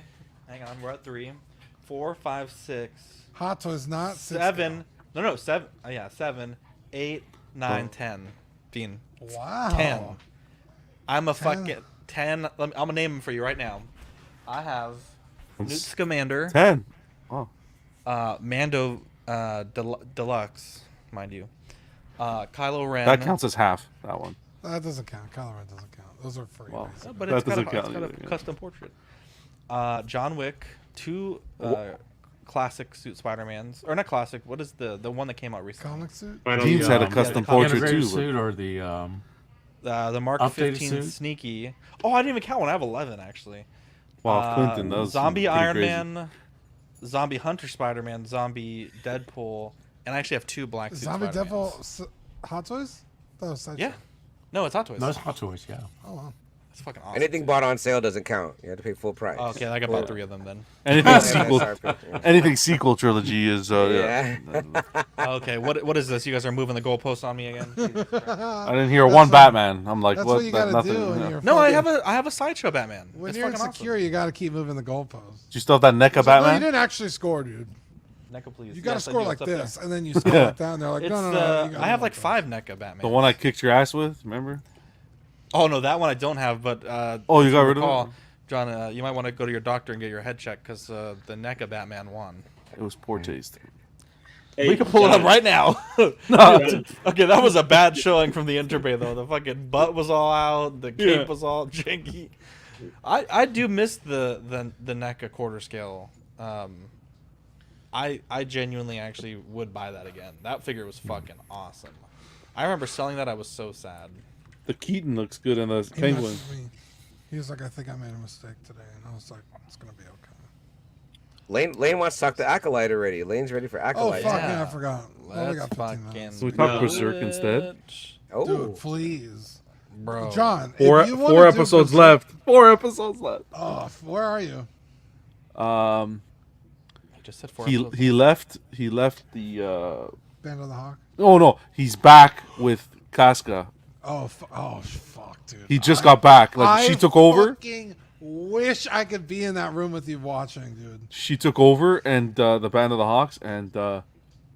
Hang on, we're at 3, 4, 5, 6, Hot toys not 7. No, 7. Yeah, 7, 8, 9, Oh. 10. Dean. Wow. 10. I'm a 10. fucking 10. I'm gonna name them for you right now. I have Newt Scamander, 10. Oh. Mando Deluxe, mind you. Kylo Ren. That counts as half, that one. That doesn't count. Colorado doesn't count. Those are free. Well, basically. But That it's got, doesn't it's count got a either, yeah. custom portrait. John Wick, 2 classic suit Spider-Mans. Or not classic, what is the one that came out recently? Comic suit. Final Dean's had a yeah, custom the portrait integrated too. suit or the The Mark Updated 15 suit? Sneaky. Oh, I didn't even count one. I have 11, actually. Wow, Clinton, that was Zombie pretty Iron crazy. Man, Zombie Hunter Spider-Man, Zombie Deadpool, and I actually have 2 black suit Zombie Spider-Mans. Devil hot toys. That was Sideshow. Yeah. No, it's Hot Toys. those Hot Toys, yeah. Oh wow. That's fucking awesome. Anything bought on sale doesn't count. You have to pay full price. Oh, okay, I got about 3 of them then. Anything sequel, MSRP. anything sequel trilogy is yeah. Okay, what is this? You guys are moving the goalposts on me again? Jesus Christ. I didn't hear one Batman. I'm like, That's what? what you gotta nothing. do when yeah. you're. No, I fucking- have a sideshow Batman. When It's you're fucking insecure, awesome. you got to keep moving the goalposts. Do you still have that NECA It's like, no, you Batman? didn't actually score, dude. NECA, please. You got to Yes, I score do. like It's up there. this, and then you score Yeah. like that. And they're like, It's, no, no, no. you gotta I have do like this. 5 NECA Batman. The one I kicked your ass with, remember? Oh no, that one I don't have. But Oh, you if got rid of recall, it? John, you might want to go to your doctor and get your head checked because the NECA Batman won. It was poor taste. Hey, We can pull it up John, right now. John, Okay, that was a bad showing from the Interbay though. The fucking butt was all out. The cape Yeah. was all janky. I do miss the NECA quarter scale. I genuinely actually would buy that again. That figure was fucking awesome. I remember selling that. I was so sad. The Keaton looks good in the He Penguin. messaged me. He was like, I think I made a mistake today, and I was like, it's gonna be okay. Lane wants to talk to Acolyte already. Lane's ready for Oh Acolyte. fuck Yeah. yeah, I forgot. Well, we Let's got 15 fucking minutes. Can we talk No. Berserk instead? Oh, Dude, please, Bro. John. Four, if you wanna four do episodes Berserk- left. 4 episodes left. Oh, where are you? Um, I just said 4 he episodes. he left. He left the. Band of the Hawk. Oh no, he's back with Casca. Oh, fuck, dude. He just got back. Like I she took over. fucking wish I could be in that room with you watching, dude. She took over, and the Band of the Hawks, and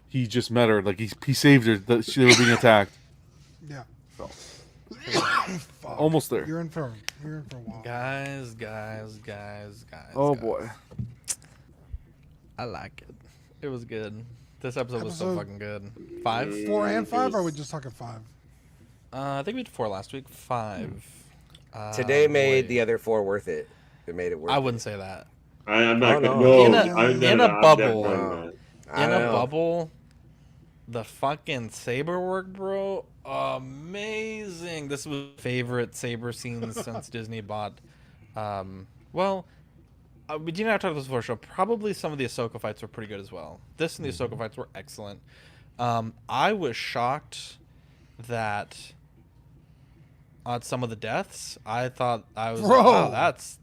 he just met her. Like he saved her. They were being attacked. Yeah. So. Fuck. Almost there. You're in for a while. Guys. Oh guys. boy. I like it. It was good. This episode was so Episode- fucking good. 5? 4 and 5, or are we just talking 5? I think we did 4 last week. 5. today made boy. the other 4 worth it. It made it worth I it. wouldn't say that. I'm not Oh, gonna. no. No, In a bubble. I In don't a know. bubble, the fucking saber work, bro. Amazing. This was my favorite saber scenes since Disney bought. Well, we did not talk about this before the show. Probably some of the Ahsoka fights were pretty good as well. This and the Ahsoka fights were excellent. I was shocked that on some of the deaths, I thought I was like, Bro. wow,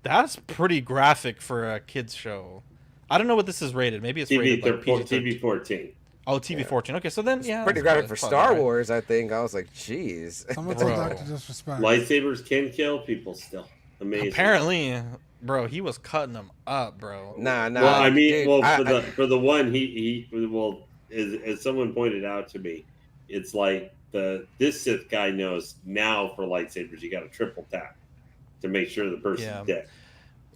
that's pretty graphic for a kids show. I don't know what this is rated. Maybe it's rated like PG-13. TV 14. Oh, TV 14. Okay, so then yeah, Pretty that's graphic probably- for that's probably Star right. Wars, I think. I was like, jeez. Someone tell Bro. Dr. Disrespect. Lightsabers can kill people still. Amazing. Apparently, bro, he was cutting them up, bro. Nah. Well, I mean, dude, well, I- for the one, he well, as someone pointed out to me, it's like this Sith guy knows now for lightsabers you got to triple tap to make sure the person's Yeah. dead.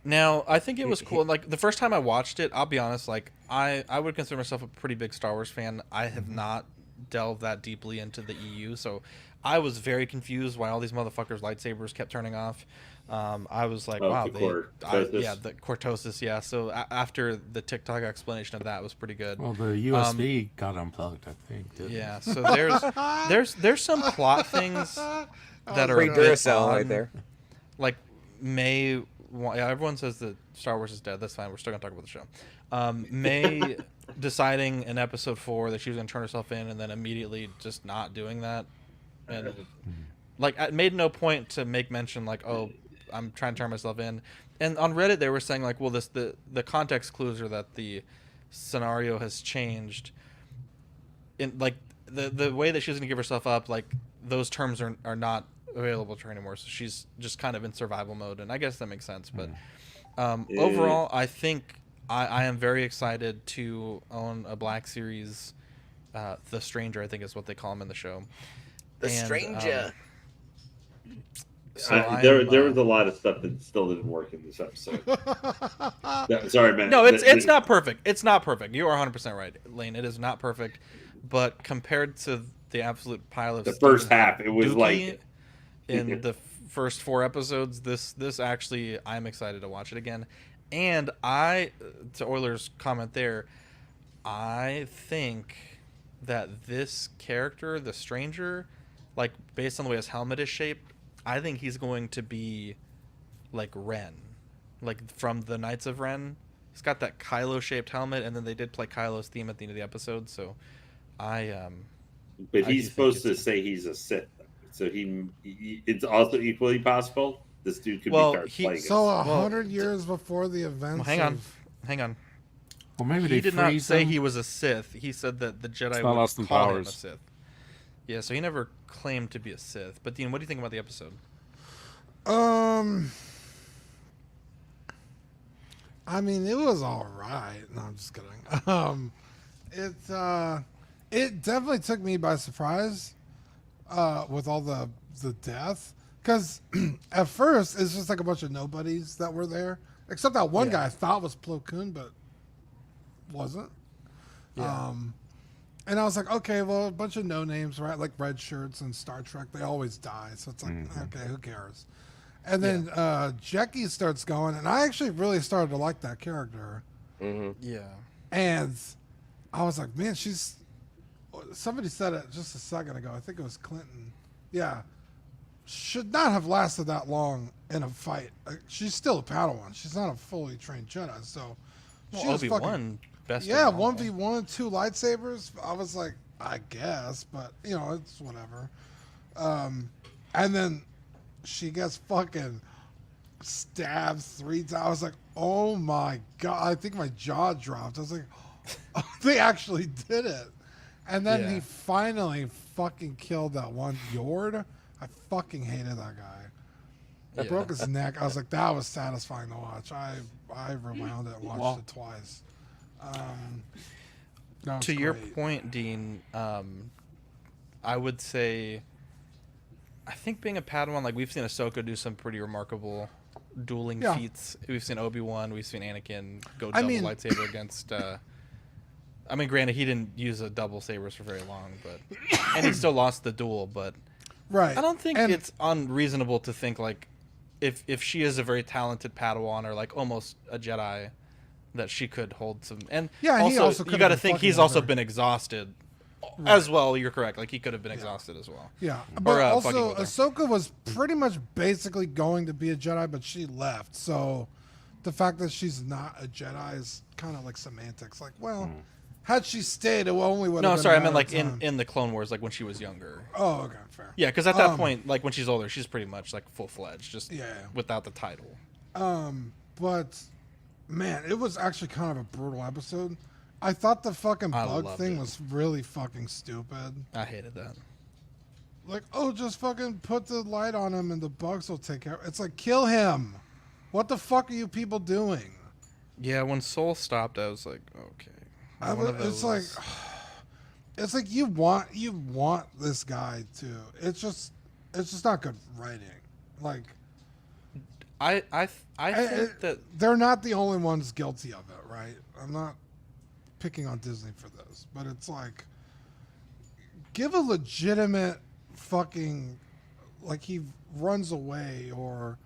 Now, I think it was cool. Like the first time I watched it, I'll be honest. Like I would consider myself a pretty big Star Wars fan. I have not delved that deeply into the EU, so I was very confused why all these motherfuckers' lightsabers kept turning off. I was like, Oh, wow, the Cortosis? the Cortosis, yeah. So after the TikTok explanation of that was pretty good. Well, the USB got unplugged, I think. Didn't Yeah, so there's some plot things that are Free a bit Duracell right odd. there. Like yeah, everyone says that Star Wars is dead. That's fine. We're still gonna talk about the show. May deciding in episode 4 that she was gonna turn herself in, and then immediately just not doing that, and like I made no point to make mention like, oh, I'm trying to turn myself in. And on Reddit they were saying like, well, the context clues are that the scenario has changed. In like the way that she's gonna give herself up, like those terms are not available to her anymore, so she's just kind of in survival mode, and I guess that makes sense. But overall, I think I am very excited to own a Black Series. The Stranger, I think, is what they call him in the show. The And, Stranger. So There was a lot of stuff that still didn't work in this episode. Sorry, man. No, it's not perfect. It's not perfect. You are 100% right, Lane. It is not perfect, but compared to the absolute pile of The first half, it was Dookie like in the first 4 episodes, this actually, I'm excited to watch it again. And to Euler's comment there, I think that this character, the Stranger, like based on the way his helmet is shaped, I think he's going to be like Ren, like from the Knights of Ren. He's got that Kylo shaped helmet, and then they did play Kylo's theme at the end of the episode. So, But I he's do supposed think to say he's a Sith, so it's also equally possible this dude could Well, be Darth he- Plagueis. So Well, 100 years before the events. hang on, of- hang on. Well, maybe He they did not freeze say him. he was a Sith. He said that the Jedi not would Austin call him a Powers. Sith. Yeah, so he never claimed to be a Sith. But Dean, what do you think about the episode? I mean, it was all right. No, I'm just kidding. It definitely took me by surprise with all the death, because at first it's just like a bunch of nobodies that were there, except that one guy I thought was Plo Koon, but wasn't. And I was like, okay, well, a bunch of no names, right? Like red shirts and Star Trek, they always die, so it's like, okay, who cares? And then Jackie starts going, and I actually really started to like that character. Yeah. And I was like, man, somebody said it just a second ago. I think it was Clinton. Yeah. Should not have lasted that long in a fight. She's still a Padawan. She's not a fully trained Jedi. So she was Obi-Wan, best. yeah, of all. 1v1, 2 lightsabers. I was like, I guess, but it's whatever. And then she gets fucking stabbed 3 times. I was like, oh my god! I think my jaw dropped. I was like, oh, they actually did it. And then he Yeah. finally fucking killed that one Yord. I fucking hated that guy. I Yeah. broke his neck. I was like, that was satisfying to watch. I rewound it and watched it twice. That was To your great. point, Dean, I would say, I think being a Padawan, like we've seen Ahsoka do some pretty remarkable dueling Yeah. feats. We've seen Obi-Wan, we've seen Anakin go I double mean- lightsaber against. I mean, granted, he didn't use a double sabers for very long, but and he still lost the duel. But Right. I don't think And- it's unreasonable to think like, if she is a very talented Padawan or like almost a Jedi, that she could hold some. And Yeah, he also, also you could've got to been think fucking he's with also her. been exhausted as well. You're correct. Like he could have been exhausted as well. Yeah, but fucking also with her. Ahsoka was pretty much basically going to be a Jedi, but she left. So the fact that she's not a Jedi is kind of like semantics. Like, well, had she stayed, it only would. No, have sorry, I been a meant like matter of time. in the Clone Wars, like when she was younger. Oh, okay, fair. Yeah, because at that point, like when she's older, she's pretty much like full fledged, just Yeah. without the title. But man, it was actually kind of a brutal episode. I thought the fucking I bug loved thing it. was really fucking stupid. I hated that. Like, oh, just fucking put the light on him and the bugs will take care. It's like, kill him. What the fuck are you people doing? Yeah, when Soul stopped, I was like, okay. It's like, it's like you want this guy to. It's just not good writing. Like I think that they're not the only ones guilty of it, right? I'm not picking on Disney for this, but it's like give a legitimate fucking like he runs away or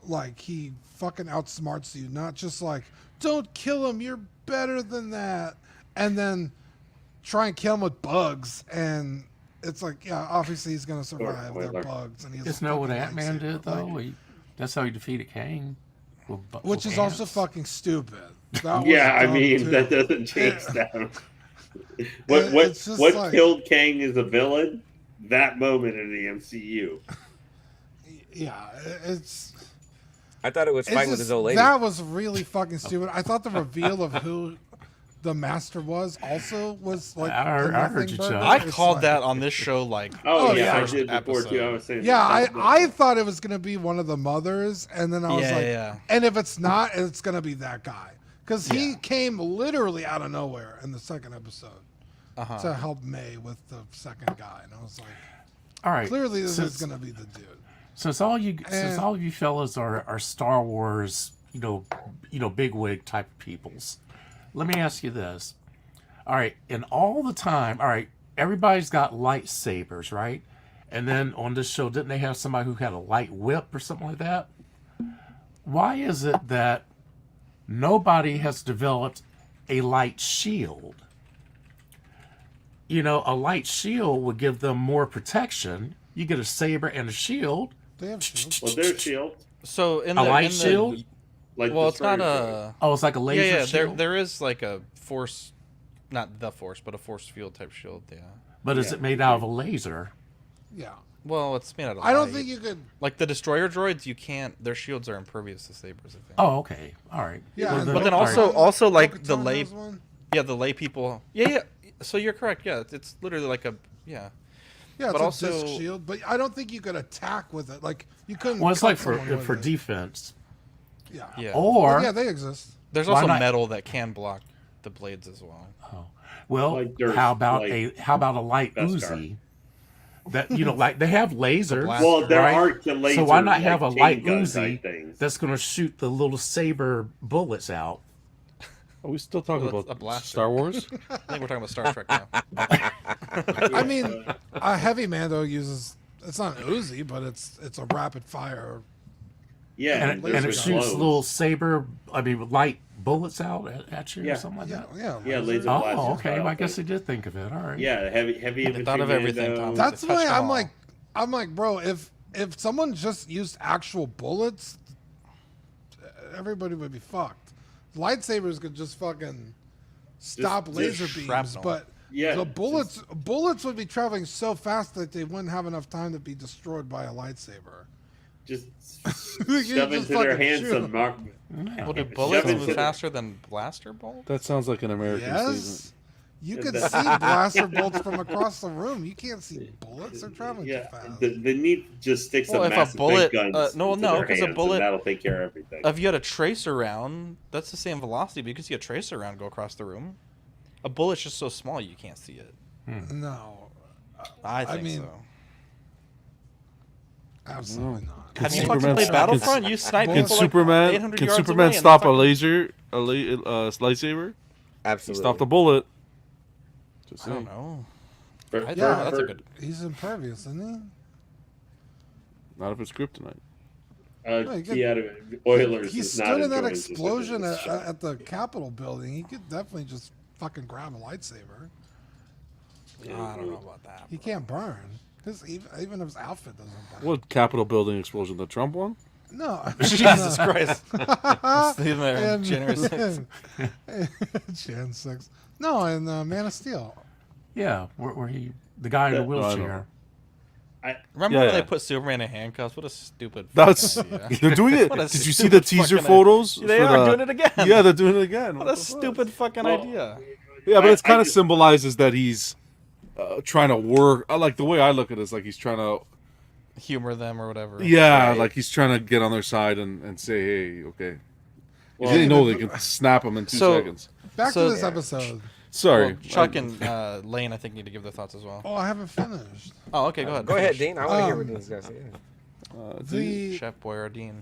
like he fucking outsmarts you, not just like don't kill him, you're better than that, and then try and kill him with bugs, and it's like yeah, obviously he's gonna survive. They're Spoiler. bugs, and he has Isn't a that what fucking Ant-Man lightsaber. did, though? Like, That's how he defeated Kang. which is also fucking stupid. That Yeah, was I dumb, mean too. that doesn't change that. It's just What like- killed Kang as a villain? That moment in the MCU. Yeah, it's. I thought it was It's fighting with just- his old lady. That was really fucking stupid. I thought the reveal of who the master was also was like. I heard- a I heard nothing you, burger. Chuck. I It's called like- that on this show like Oh, Oh, yeah, yeah. I first did before too. I episode. was saying. Yeah, that- I thought it was gonna be one of the mothers, and then I was Yeah, like, yeah. and if it's not, it's gonna be that guy because he Yeah. came literally out of nowhere in the second episode Uh-huh. to help May with the second guy, and I was like, All right. clearly this since, is gonna be the dude. since all you since And- all of you fellas are Star Wars, bigwig type of peoples, let me ask you this. All right, and all the time, all right, everybody's got lightsabers, right? And then on this show, didn't they have somebody who had a light whip or something like that? Why is it that nobody has developed a light shield? A light shield would give them more protection. You get a saber and a shield. They have shields. Well, there's Shield. So in A the light in the- shield? Like well, the it's not Destroyer a. Oh, it's like a laser Yeah, shield. there is like a force, not the force, but a force field type shield. Yeah. But is Yeah. it made out of a laser? Yeah, Well, it's made out of. I don't light. think you could. Like the destroyer droids, you can't. Their shields are impervious to sabers. I think. Oh, okay, all right. Yeah, Well, but then all also, right. also like the Bo-Katan lay, has one. yeah, the lay people. Yeah. So you're correct. Yeah, it's literally like a yeah. Yeah, it's But a also- disc shield, but I don't think you could attack with it. Like you couldn't. Well, it's cut like for someone with for it. defense, Yeah. Yeah. or Well, yeah, they exist. There's Why also not- metal that can block the blades as well. well, Like there's, how about like, a light Beskar. Uzi? That like they have lasers. blaster. Well, there right? are the laser. So why not have a chain light gun Uzi type things. that's going to shoot the little saber bullets out? Are we still talking Well, that's about a blaster. Star Wars? I think we're talking about Star Trek now. I mean, a heavy Mando uses. It's not an Uzi, but it's a rapid fire. Yeah, And, there's and it the shoots glows. little saber, light bullets out at you Yeah. or something like Yeah, that. yeah. Yeah, laser Oh, blaster okay. style I guess thing. they did think of it. All right. Yeah, heavy They infantry. thought of everything, Mando. Tom. That's They why touched them I'm all. like, bro, if someone just used actual bullets, everybody would be fucked. Lightsabers could just fucking stop just laser beams, shrapnel. but Yeah, the bullets would be traveling so fast that they wouldn't have enough time to be destroyed by a lightsaber. Just You shove just into their fucking hands shoot some 'em. mark. Yeah. Well, do Shove bullets into move the- faster than blaster bolts? That sounds like an American statement. Yes. You Yeah, can that- see blaster bolts from across the room. You can't see bullets. They're traveling Yeah, too fast. the need just stick some Well, if a massive bullet- big guns. no, into no, their 'cause a hands, and bullet- that'll take care of everything. If you had a tracer round, that's the same velocity, but you can see a tracer round go across the room. A bullet's just so small you can't see it. No, I think mean, so. absolutely not. Have you Superman fucking played stop- Battlefront? You snipe Can Can people like Superman 800 can yards Superman away and stop a fucking- laser lightsaber? He Absolutely. stopped a bullet. Just I don't saying. know. For- I Yeah, thought that's a for- good. He's impervious, isn't Not if it's kryptonite. No, you he had Oilers. he is stood not in that enjoying this explosion business. at the Capitol building. He could definitely just fucking grab a lightsaber. I don't know about that. He can't burn. Even if his outfit doesn't burn. What Capitol building explosion? The Trump one? No. Jesus Christ. Stay there, And- January 6th. Jan 6. No, in Man of Steel. Yeah, where the guy in the No, I wheelchair. Remember Yeah, when yeah. they put Superman in handcuffs? What a stupid That's fucking idea. they're doing it. What a Did you see the stupid teaser fucking photos? They for are the- doing it again. Yeah, they're doing it again. What What a the fuck? stupid fucking Well, idea. Yeah, but it's I kind of just- symbolizes that he's trying to work. I like the way I look at it is like he's trying to. Humor them or whatever. Yeah, Right. like he's trying to get on their side and say, hey, okay. Well, they know they can snap him in 2 So- seconds. Back So- to this episode. Sorry, Well, Chuck and Lane, I think, need to give their thoughts as well. Oh, I haven't finished. Oh, okay, go ahead. Go ahead, Dean. I want to hear what Um, Dean's got to say. Yeah. The Chef Boyardee.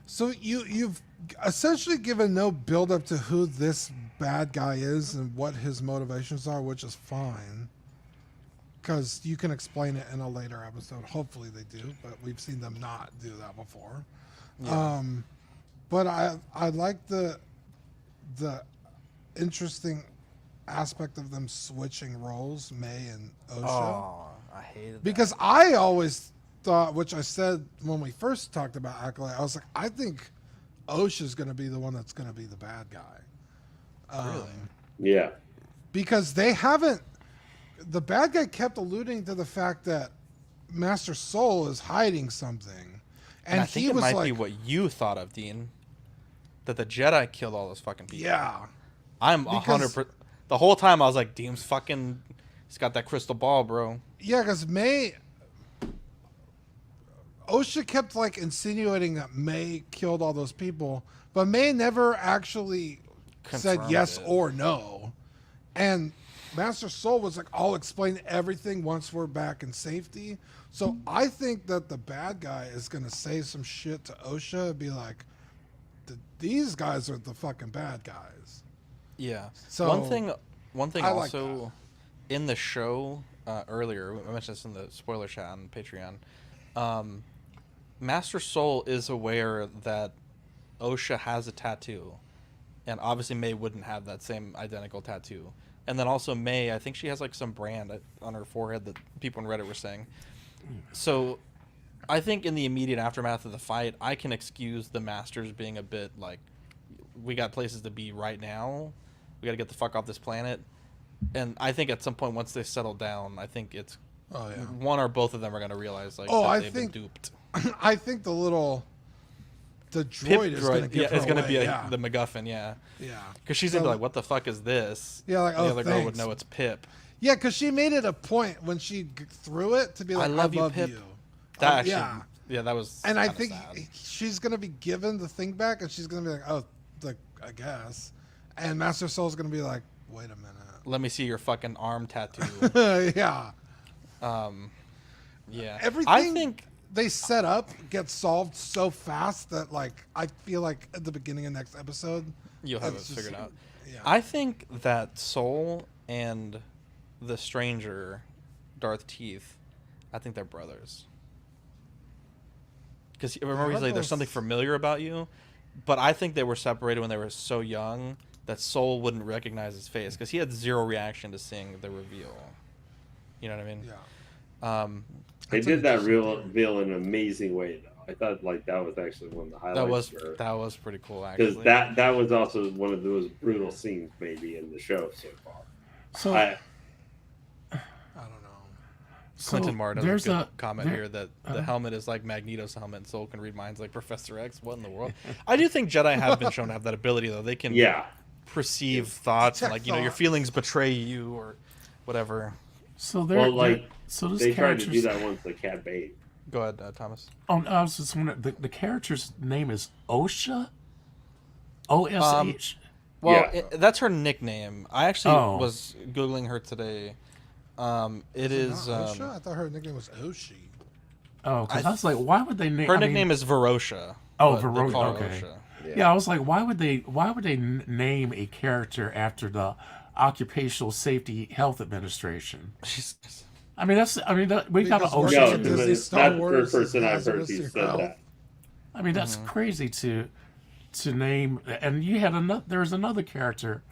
So you've essentially given no build up to who this bad guy is and what his motivations are, which is fine. Because you can explain it in a later episode. Hopefully they do, but we've seen them not do that before. But I like the interesting aspect of them switching roles, May and Osha. Oh, I hated that. Because I always thought, which I said when we first talked about Acolyte, I was like, I think Osha's going to be the one that's going to be the bad guy. Really? Yeah. Because they haven't. The bad guy kept alluding to the fact that Master Soul is hiding something. And I think he it was might like, be what you thought of, Dean. That the Jedi killed all those fucking people. yeah. I'm Because- 100%. The whole time I was like, Dean's fucking. He's got that crystal ball, bro. Yeah, because Osha kept like insinuating that May killed all those people, but May never actually said Confirmed yes it. or no. And Master Soul was like, I'll explain everything once we're back in safety. So I think that the bad guy is going to say some shit to Osha and be like, these guys are the fucking bad guys. Yeah. So, One thing I like also in the show earlier, I mentioned this in the spoiler chat on Patreon. Master Soul is aware that Osha has a tattoo, and obviously May wouldn't have that same identical tattoo. And then also May, I think she has like some brand on her forehead that people on Reddit were saying. So I think in the immediate aftermath of the fight, I can excuse the Masters being a bit like, we got places to be right now. We got to get the fuck off this planet. And I think at some point, once they settle down, I think it's Oh, yeah. one or both of them are going to realize like Oh, that I they've think- been duped. I think the Pip droid is going to give her it's going to away. be Yeah. the MacGuffin, yeah. Yeah. Because she's So- gonna be like, "What the fuck is this?" Yeah, like, and the oh, other girl would thanks. know it's Pip. Yeah, because she made it a point when she threw it to be like, I love you, Pip. That actually, yeah. yeah, that was. And I kinda think sad. she's going to be given the thing back, and she's going to be like, oh, like, I guess. And Master Soul's going to be like, wait a Let me see your fucking arm tattoo. minute. Yeah. Yeah, Everything I think they set up gets solved so fast that, like, I feel like at the beginning of next episode, you'll have it it's just- figured out. yeah. I think that Soul and the stranger, Darth Teeth, I think they're brothers. Because remember, he's like, "There's something familiar about you," but I think they were separated when they were so young that Soul wouldn't recognize his face because he had zero reaction to seeing the reveal. You know what I mean? Yeah. They That's an did that interesting reveal in an amazing way, though. I thought like that was actually one of the highlights. That was pretty cool, because actually. that was also one of those brutal scenes maybe in the show so far. So I, I don't know. Clinton Martin has there's a good comment there- here that the helmet is like Magneto's helmet, and Soul can read minds like Professor X. What in the world? I do think Jedi have been shown to have that ability, though. They can yeah, perceive thoughts and, Detect like, your thoughts. feelings betray you or whatever. So there, well, like so this they tried to character's. do that once the Cat Bane. Go ahead, Thomas. Oh, I was just wondering. The character's name is Osha. OSH. Well, Yeah. that's her nickname. I actually Oh. was googling her today. It is Not Osha? I thought her nickname was Oshi. Oh, because I I was like, why would they name her nickname is Verosha. Oh, but they Verosha, call her okay. Osha. Yeah, I was like, why would they name a character after the Occupational Safety Health Administration? She's I mean, we got an Because we're OSHA. Yeah, No, Disney but Disney Star that's the Wars first person is I've heard hazardous who to said health. that. I mean, that's crazy to name. And you had another. There was another character.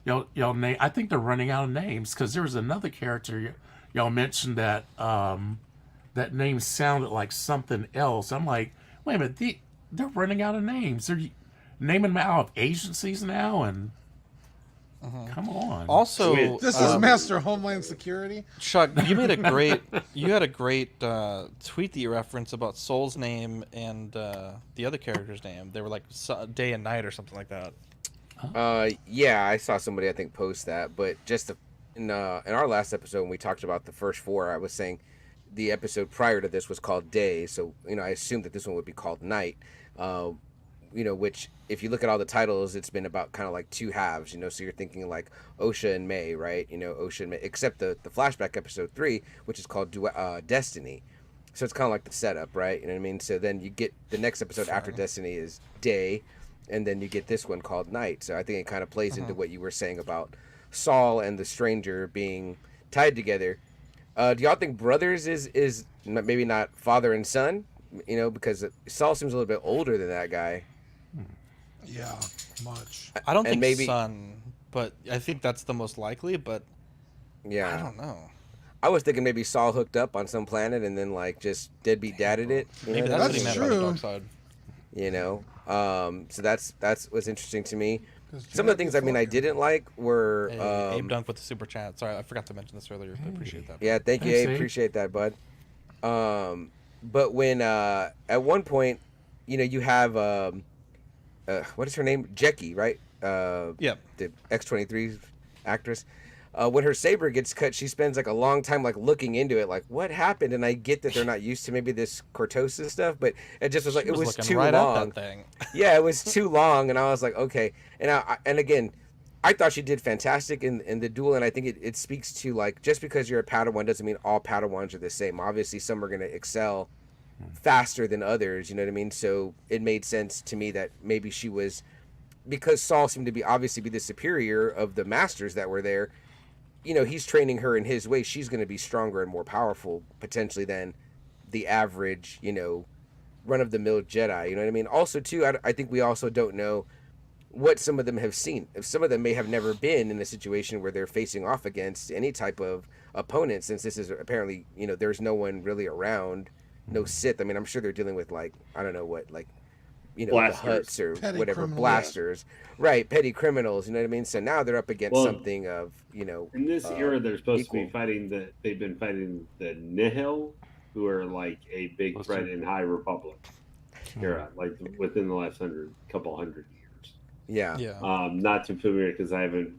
Y'all name. I think they're running out of names because there was another character y'all mentioned that that name sounded like something else. I'm like, wait a minute, they're running out of names. They're naming them out of agencies now, and come on. also Wait, This is Master Homeland Security. Chuck, you made a great. You had a great tweet that you referenced about Soul's name and the other character's name. They were like day and night or something like that. Yeah, I saw somebody I think post that, but just in our last episode when we talked about the first four, I was saying the episode prior to this was called Day, so I assumed that this one would be called Night. which if you look at all the titles, it's been about kind of like two halves, so you're thinking like Osha and May, right? Osha and May, except the flashback episode 3, which is called Destiny. So it's kind of like the setup, right? You know what I mean? So then you get the next episode after Destiny is Day, and then you get this one called Night. So I think it kind of plays into what you were saying about Saul and the Stranger being tied together. Do y'all think Brothers is maybe not father and son? Because Saul seems a little bit older than that guy. Yeah, much. I don't And think maybe- son, but I think that's the most likely. But Yeah. I don't know. I was thinking maybe Saul hooked up on some planet and then like just deadbeat dadded it. Maybe what that's I what he mean? meant by the true. dark side. So that's what's interesting to me. 'Cause Some of the Jack things is I fucking- didn't like were Hey, Abe Dunk with the super chat. Sorry, I forgot to mention this earlier. I appreciate that. yeah, thank you, Thanks, Abe. Abe. Appreciate that, bud. But when at one point, you have what is her name? Jackie, right? Yep. The X-23 actress. When her saber gets cut, she spends like a long time like looking into it, like what happened. And I get that they're not used to maybe this cortosis stuff, but it just was like She it was looking too right long. at that thing. Yeah, it was too long, and I was like, okay. And again, I thought she did fantastic in the duel, and I think it speaks to like just because you're a Padawan doesn't mean all Padawans are the same. Obviously, some are going to excel faster than others. You know what I mean? So it made sense to me that maybe she was, because Saul seemed to be obviously be the superior of the masters that were there. He's training her in his way. She's going to be stronger and more powerful potentially than the average, run-of-the-mill Jedi. You know what I mean? Also, too, I think we also don't know what some of them have seen. If some of them may have never been in a situation where they're facing off against any type of opponent, since this is apparently, there's no one really around, no Sith. I mean, I'm sure they're dealing with like, I don't know what, like, Blasters. the Hutts or Petty whatever, criminals. blasters, right? Petty criminals. You know what I mean? So now they're up against Well, something of, In this era, they're supposed to equal. be fighting they've been fighting the Nihil, who are like a big Let's threat see. in High Republic era, like within the last couple hundred years. yeah. Yeah. Not too familiar because I haven't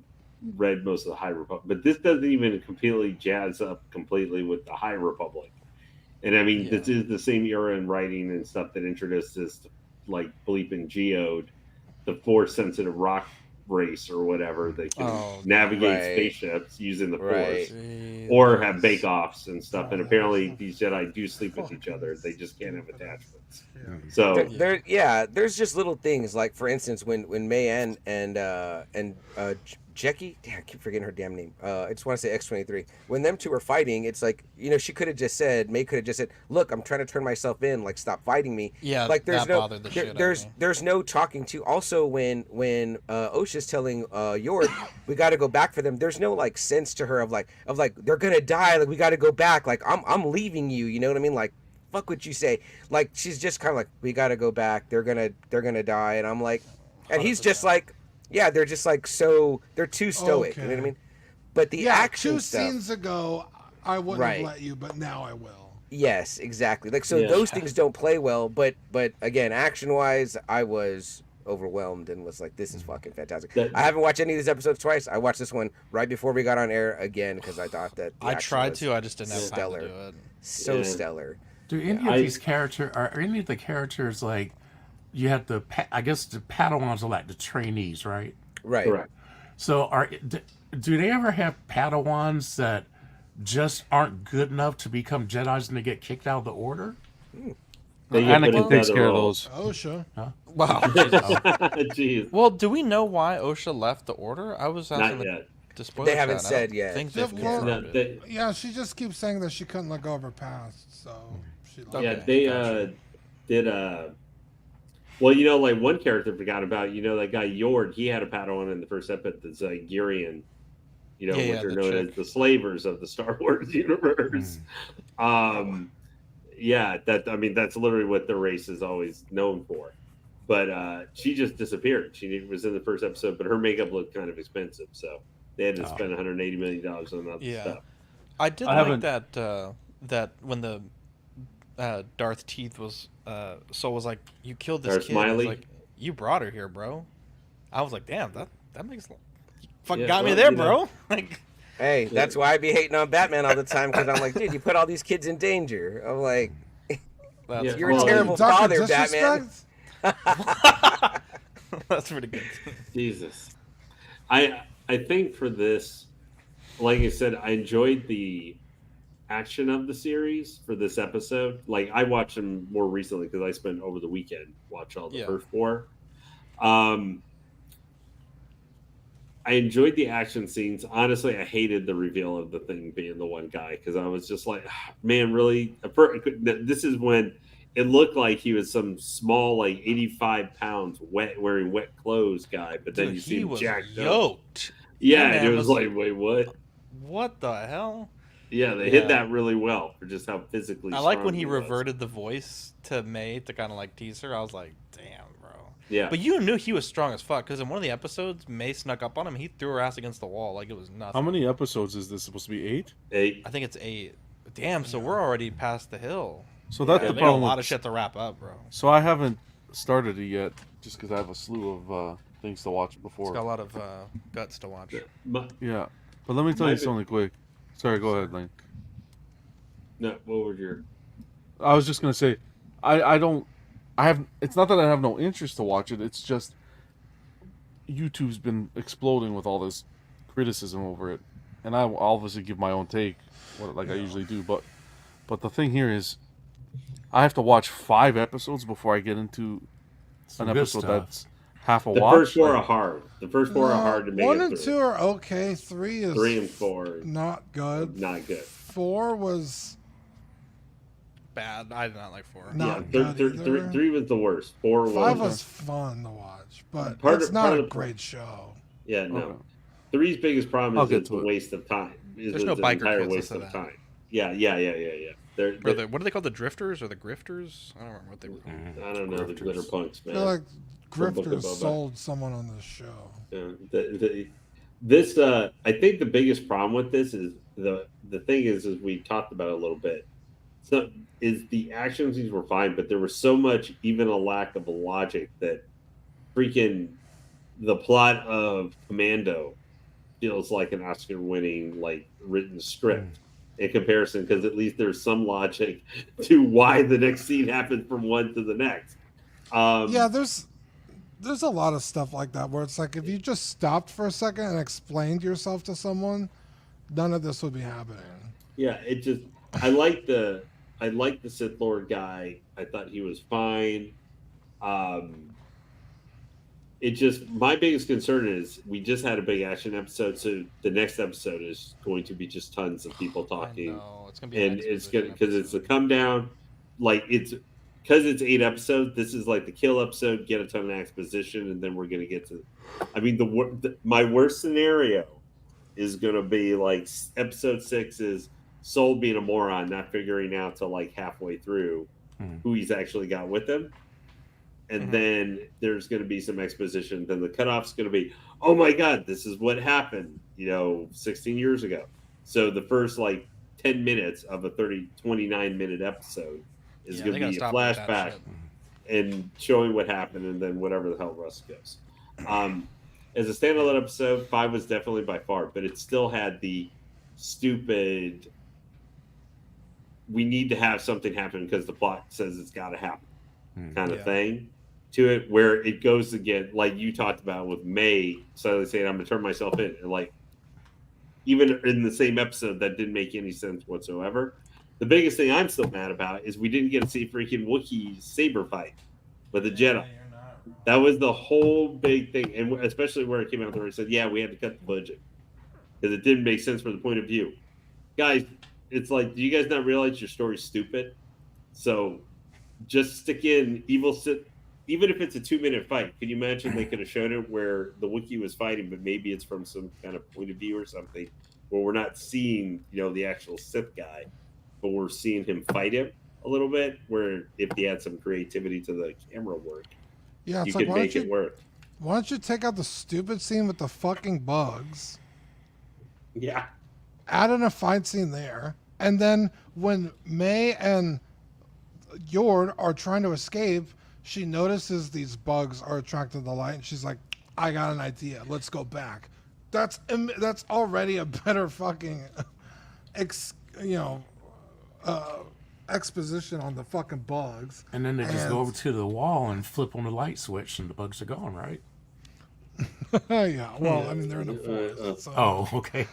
read most of the High Republic, but this doesn't even completely jazz up completely with the High Republic. And I mean, this is the same era in writing and stuff that introduced this, like bleeping Geode, the force-sensitive rock race or whatever. They can navigate Right. spaceships using the Right. force, or have bake-offs and stuff. And apparently, these Jedi do sleep with each other. They just can't have attachments. Yeah. So There's just little things like, for instance, when May and Jackie, damn, I keep forgetting her damn name. I just want to say X-23. When them two were fighting, it's like, she could have just said, May could have just said, "Look, I'm trying to turn myself in. Like, stop fighting me." Yeah, like there's that no bothered the shit out of me. there's no talking to. Also, when Osha's telling Yord, we got to go back for them. There's no like sense to her of like they're gonna die. Like we got to go back. Like I'm leaving you. You know what I mean? Like fuck what you say. Like she's just kind of like, we got to go back. They're gonna die. And I'm like, and he's just 100%. like, yeah, they're just like they're too stoic. You know what I Okay. mean? But the Yeah, action 2 stuff. scenes ago, I wouldn't Right. have let you, but now I will. Yes, exactly. Like so, Yeah. those things don't play well. But again, action wise, I was overwhelmed and was like, "This is fucking fantastic." I haven't watched any of these episodes twice. I watched this one right before we got on air again because I thought that the I action tried was to. I just didn't have time stellar. to do it. so Yeah. stellar. Do any of these characters are any of the characters like you have the I guess the Padawans are like the trainees, right? Right. correct. So do they ever have Padawans that just aren't good enough to become Jedi's and they get kicked out of the order? They get put Anakin into takes other care of roles. those. OSHA. Wow. Jeez, Well, do we know why OSHA left the order? I was asking not yet. the spoiler They haven't chat, I said don't yet. think Yeah, they've well, confirmed No, it. they, Yeah, she just keeps saying that she couldn't let go of her past, so she left. Okay, yeah, they gotcha. did well, like one character I forgot about, that guy Yord, he had a Padawan in the first episode, the Zygerian, Yeah, which yeah, are the known chick. as the slavers of the Star Wars universe. Yeah, that's literally what the race is always known for. But she just disappeared. She was in the first episode, but her makeup looked kind of expensive, so they had to spend $180 million on other Yeah. stuff. I did I like haven't- that when the Darth Teeth was Soul was like, "You killed this Darth kid." I was Smiley? like, "You brought her here, bro." I was like, "Damn, that makes you fucking Yeah, got me well, there, you bro." know. Like, Hey, that's why I be hating on Batman all the time because I'm like, dude, you put all these kids in danger. I'm like, that's Yeah, you're well, a terrible Dr. father, Batman. Disrespect? That's pretty good. Jesus. I think for this, like I said, I enjoyed the action of the series for this episode. Like I watched them more recently because I spent over the weekend watch all the Yeah. first four. I enjoyed the action scenes. Honestly, I hated the reveal of the Thing being the one guy because I was just like, man, really? This is when it looked like he was some small, like 85 pounds, wearing wet clothes guy, but then Dude, you see he him was jacked up. yoked. Yeah, That and it man was was- like, wait, what? What the hell? Yeah, they Yeah. hit that really well for just how physically. I like strong when he was. reverted the voice to May to kind of like tease her. I was like, damn, bro. Yeah, But you knew he was strong as fuck because in one of the episodes, May snuck up on him. He threw her ass against the wall like it was nothing. How many episodes is this supposed to be? 8? I think it's 8. Damn, so we're already past the hill. So that's Yeah, the they got a problem. lot with- of shit to wrap up, bro. So I haven't started it yet, just because I have a slew of things to watch It's before. got a lot of guts to watch. My- Yeah, but let me tell My you big- something quick. Sorry, go ahead, Lane. no, what was your? I was just gonna say, I don't, I have. It's not that I have no interest to watch it. It's just YouTube's been exploding with all this criticism over it, and I will obviously give my own take, like I usually do. But the thing here is, I have to watch 5 episodes before I get into Some an good episode stuff. that's half a The watch. first 4 Like, are hard. The first 4 are hard to make 1 it and through. 2 are okay. 3 is 3 and 4 not good. not good. 4 was Bad. I did not like 4. not yeah, good either. 3 was the worst. 4 5 was was fun to watch, but Part it's of- not part a of- great show. yeah no. Okay. 3's biggest problem I'll is get it's to a it. waste of time. There's no It's an biker entire kids, waste listen of to that. time. Yeah. They're, What are they called? The Grifters or the Grifters? I don't remember what they were called. I don't know the Grifters. glitter punks, I man. feel like From Book of Grifters Boba. sold someone on this show. Yeah, this I think the biggest problem with this is the thing is we talked about it a little bit. So is the action scenes were fine, but there was so much even a lack of logic that freaking the plot of Commando feels like an Oscar winning like written script in comparison because at least there's some logic to why the next scene happens from one to the next. Yeah, there's a lot of stuff like that where it's like if you just stopped for a second and explained yourself to someone, none of this would be happening. Yeah, it just I like the Sith Lord guy. I thought he was fine. It just my biggest concern is we just had a big action episode, so the next episode is going to be just tons of people I talking, know. It's gonna be an and it's gonna exposition because it's the episode. come down, like it's because it's 8 episodes. This is like the kill episode, get a ton of exposition, and then we're gonna get to. I mean, my worst scenario is gonna be like episode 6 is Soul being a moron, not figuring out till like halfway through who he's actually got with him. And Mhm. then there's going to be some exposition. Then the cutoff's going to be, oh my God, this is what happened, 16 years ago. So the first like 10 minutes of a 29-minute episode is Yeah, going they to gotta be a stop with that flashback shit. and showing what happened and then whatever the hell Russ goes. As a standalone episode, 5 was definitely by far, but it still had the stupid, we need to have something happen because the plot says it's got to happen kind of Yeah. thing to it, where it goes again, like you talked about with May suddenly saying, I'm going to turn myself in. And like, even in the same episode, that didn't make any sense whatsoever. The biggest thing I'm still mad about is we didn't get to see freaking Wookiee saber fight with the Jedi. That was the whole big thing, and especially where it came out where it said, "Yeah, we had to cut the budget because it didn't make sense from the point of view." Guys, it's like, do you guys not realize your story's stupid? So just stick in evil Sith, even if it's a 2-minute fight. Can you imagine they could have shown it where the Wookiee was fighting, but maybe it's from some kind of point of view or something, where we're not seeing, the actual Sith guy, but we're seeing him fight him a little bit. Where if he had some creativity to the camera work, Yeah, you it's like could make it work. why don't you take out the stupid scene with the fucking bugs, Yeah. add in a fight scene there, and then when May and Yord are trying to escape, she notices these bugs are attracted to the light, and she's like, "I got an idea. Let's go back." That's already a better fucking, exposition on the fucking bugs. And then they just And- go over to the wall and flip on the light switch, and the bugs are gone, right? Yeah, well, I mean, they're in the forest. So. Oh, okay.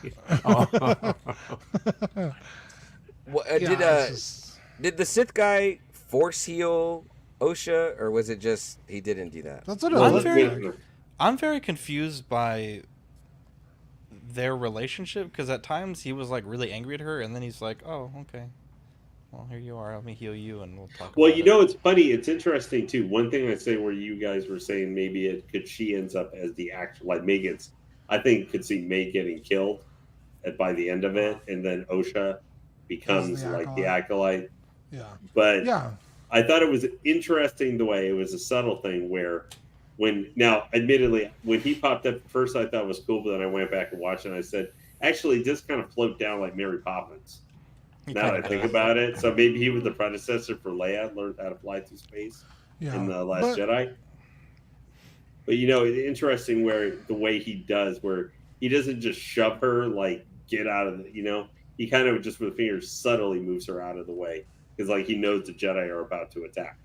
Oh. Well, Yeah, it's just- did the Sith guy force heal OSHA, or was it just he didn't do that? that's what it I'm looked very- like. I'm very confused by their relationship because at times he was like really angry at her, and then he's like, "Oh, okay, well here you are. Let me heal you, and we'll talk." Well, about you it." know, it's funny. It's interesting too. One thing I say where you guys were saying maybe it could she ends up as the actual like May gets. I think could see May getting killed by the end of it, and then OSHA becomes the like the acolyte. Yeah, But yeah, I thought it was interesting the way it was a subtle thing where now admittedly when he popped up at first I thought it was cool, but then I went back and watched it and I said actually it just kind of float down like Mary Poppins. He Now that I kinda think does. about it, so maybe he was the predecessor for Leia, learned how to fly through space yeah. in the Last But- Jedi. But you know, it's interesting where the way he does, where he doesn't just shove her like get out of the, you know, he kind of just with fingers subtly moves her out of the way because like he knows the Jedi are about to attack.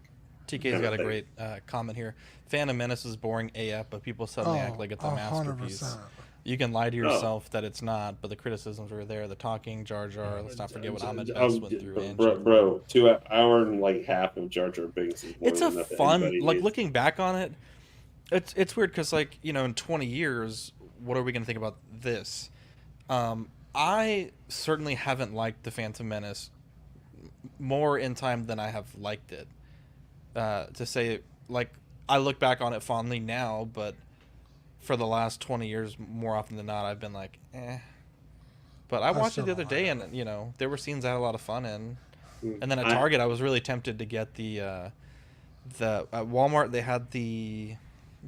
TK's got a great comment here. Phantom Menace is boring AF, but people suddenly act like it's a masterpiece. 100%. You can lie to yourself that it's not, but the criticisms are there. The talking, Jar Jar. Let's not forget what Ahmed Best went through. And Bro, 2 hour and like half of Jar Jar Binks is more it's a than enough fun, anybody like needs. looking back on it. It's weird because like you know in 20 years, what are we gonna think about this? I certainly haven't liked the Phantom Menace more in time than I have liked it. To say like I look back on it fondly now, but for the last 20 years, more often than not, I've been like, eh. But I watched it the still other don't day, like and you know there were scenes I had a lot of fun in. Mm. And then at Target, I was really tempted to get the at Walmart they had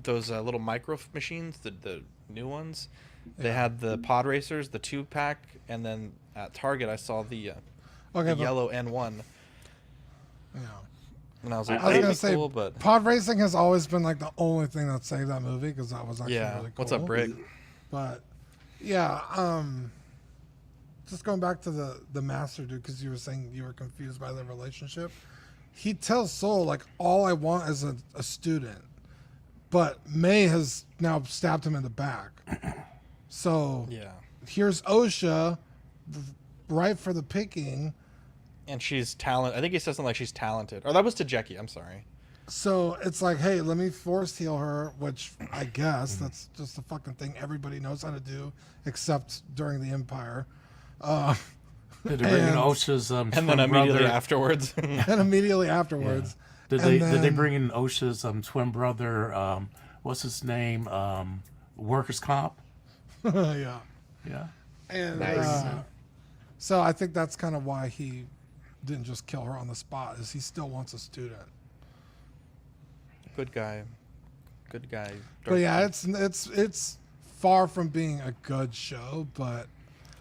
those little micro machines, the new ones. They had the pod racers, the 2-pack, and then at Target I saw the Okay, but, yellow N1, yeah. and I was like, I was that'd gonna be say, cool, but Pod racing has always been like the only thing that saved that movie because that was actually yeah. really cool. What's up, Brick? But yeah, just going back to the master dude because you were saying you were confused by the relationship. He tells Soul like all I want is a student, but May has now stabbed him in the back. So Yeah, here's OSHA, right for the picking. and she's talented. I think he said something like she's talented, or that was to Jackie. I'm sorry. So it's like, hey, let me force heal her, which I guess that's just a fucking thing everybody knows how to do, except during the Empire. Did they bring in And- OSHA's And twin then immediately brother? afterwards, And immediately afterwards, Did And they did they then- bring in OSHA's twin brother? What's his name? Workers' comp. yeah. Yeah. And Nice. so I think that's kind of why he didn't just kill her on the spot, is he still wants a student. good guy, good guy. But yeah, it's far from being a good show, but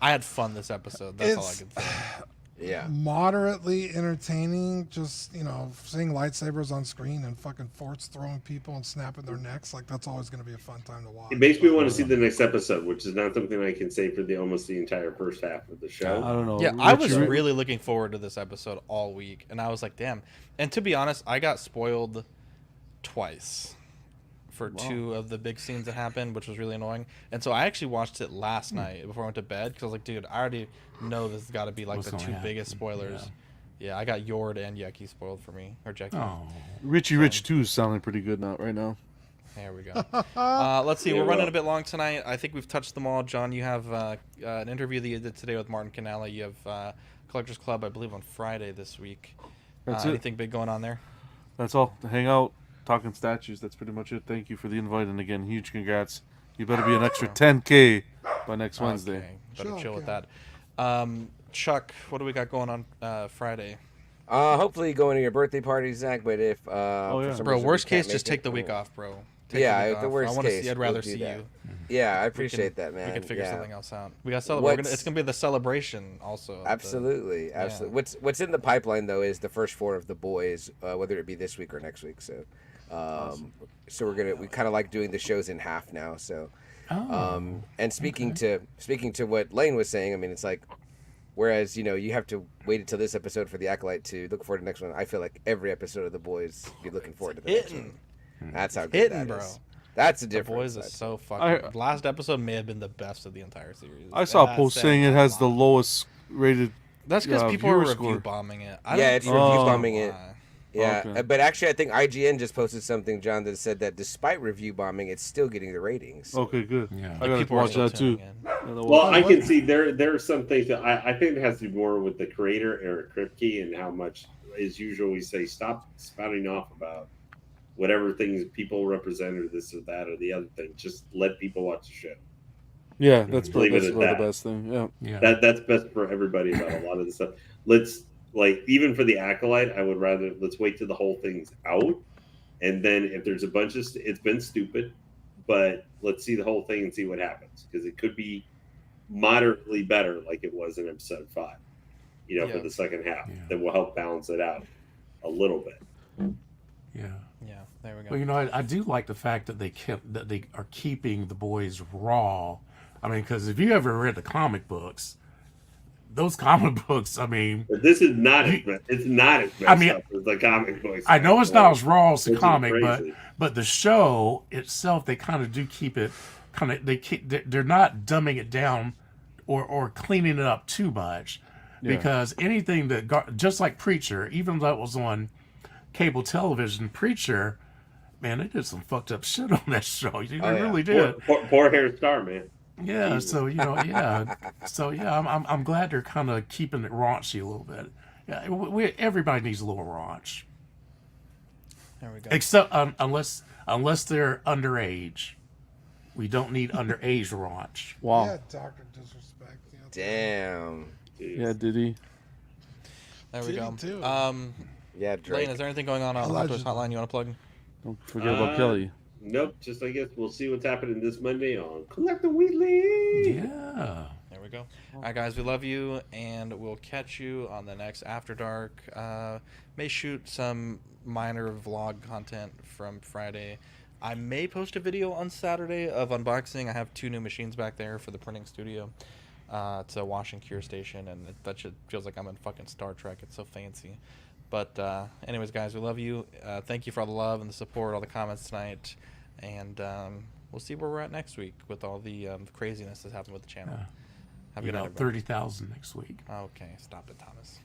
I had fun this episode. That's all I It's- could say. Yeah. moderately entertaining. Just seeing lightsabers on screen and fucking force throwing people and snapping their necks, like that's always going to be a fun time to watch. It makes me want to see the next episode, which is not something I can say for almost the entire first half of the show. I don't know. Yeah, I was Richie, really looking forward to this episode all week, and I was like, damn. And to be honest, I got spoiled twice for two of the big scenes that happened, which was really annoying. And so I actually watched it last night before I went to bed because I was like, dude, I already know this has got to be like What's the gonna two happen? biggest spoilers. Yeah, I got Yord and Yeki spoiled for me, or Jackie. Oh. Richie Rich 2 is sounding pretty good now right now. There we go. Let's see. Yeah, We're running well. a bit long tonight. I think we've touched them all. John, you have an interview that you did today with Martin Canale. You have Collectors Club, I believe, on Friday this week. That's it. Anything big going on there? That's all. Hang out, talking statues. That's pretty much it. Thank you for the invite, and again, huge congrats. You better be an extra 10K by next Wednesday. Okay, better Sure, chill with okay. that. Chuck, what do we got going on Friday? Hopefully going to your birthday party, Zach. But if for yeah. some Bro, reason we worst can't case, just make take it, the week we'll- off, bro. Take Yeah, the week at the off. worst I wanna case, see. I'd we'll rather do see that. you. Yeah, I We appreciate can- that, man. We can figure yeah. something else out. We got celebrate. What's- It's gonna be the celebration also. Absolutely, absolutely. What's in the pipeline though is the first four of the boys, whether it be this week or next week. So, so we kind of like doing the shows in half now. So, Oh. and speaking to what Lane was saying, I mean, it's like Whereas, you know, you have to wait until this episode for the Acolyte to look forward to the next one. I feel like every episode of The Boys, you're looking forward to the next one. That's how good Hitting, that bro. is. That's the The difference. Boys is so fucking. I- Last episode may have been the best of the entire series. I saw a That post said saying it has the a lot. lowest rated. That's because people are viewer review score. bombing it. Yeah, it's review bombing it. why. Yeah, Okay. but actually, I think IGN just posted something, John, that said that despite review bombing, it's still getting the ratings. Okay, good. Yeah. I gotta People are watch still that too. tuning in. Well, I can see there are some things that I think it has to do more with the creator, Eric Kripke, and how much, as usual, we say, stop spouting off about whatever things people represent or this or that or the other thing. Just let people watch the show. Yeah, that's Leave it that's at probably that. the best thing. Yeah. Yeah. That's best for everybody about a lot of the stuff. Let's even for the Acolyte, I would rather let's wait till the whole thing's out, and then if there's a bunch of it's been stupid, but let's see the whole thing and see what happens because it could be moderately better like it was in episode 5. You know, Yeah. for the second half, Yeah. that will help balance it out a little bit. Yeah. Yeah, there we go. Well, you know, I do like the fact that they are keeping the boys raw. I mean, because if you ever read the comic books, those comic books, I mean, But this is not it's not as messed I mean, up as the comic books. I know it's not as raw as the Which is comic, crazy. but the show itself, they kind of do keep it kind of they're not dumbing it down or cleaning it up too much Yeah. because anything that just like Preacher, even though it was on cable television, Preacher, man, they did some fucked up shit on that show. They yeah. really did. Poor hair star, man. Yeah, Jesus. so I'm glad they're kind of keeping it raunchy a little bit. Yeah, everybody needs a little raunch, There we go. except unless they're underage. We don't need underage raunch. Wow. Yeah, Doctor Disrespect. Yeah, Damn. Jeez. Yeah, did he? There we Diddy go. too. Yeah, Lane, Drake. is there anything going on Hunters Allegedly. Hotline you want to plug? Don't forget about Uh, Kelly. Nope. Just I guess we'll see what's happening this Monday on Collect the Wheatley. Yeah. There we go. All right, guys, we love you, and we'll catch you on the next After Dark. May shoot some minor vlog content from Friday. I may post a video on Saturday of unboxing. I have 2 new machines back there for the printing studio. It's a wash and cure station, and that shit feels like I'm in fucking Star Trek. It's so fancy. But anyways, guys, we love you. Thank you for all the love and the support, all the comments tonight. And we'll see where we're at next week with all the craziness that's happened with the channel. Yeah. Have a good night, everybody. 30,000 next week. Okay, stop it, Thomas.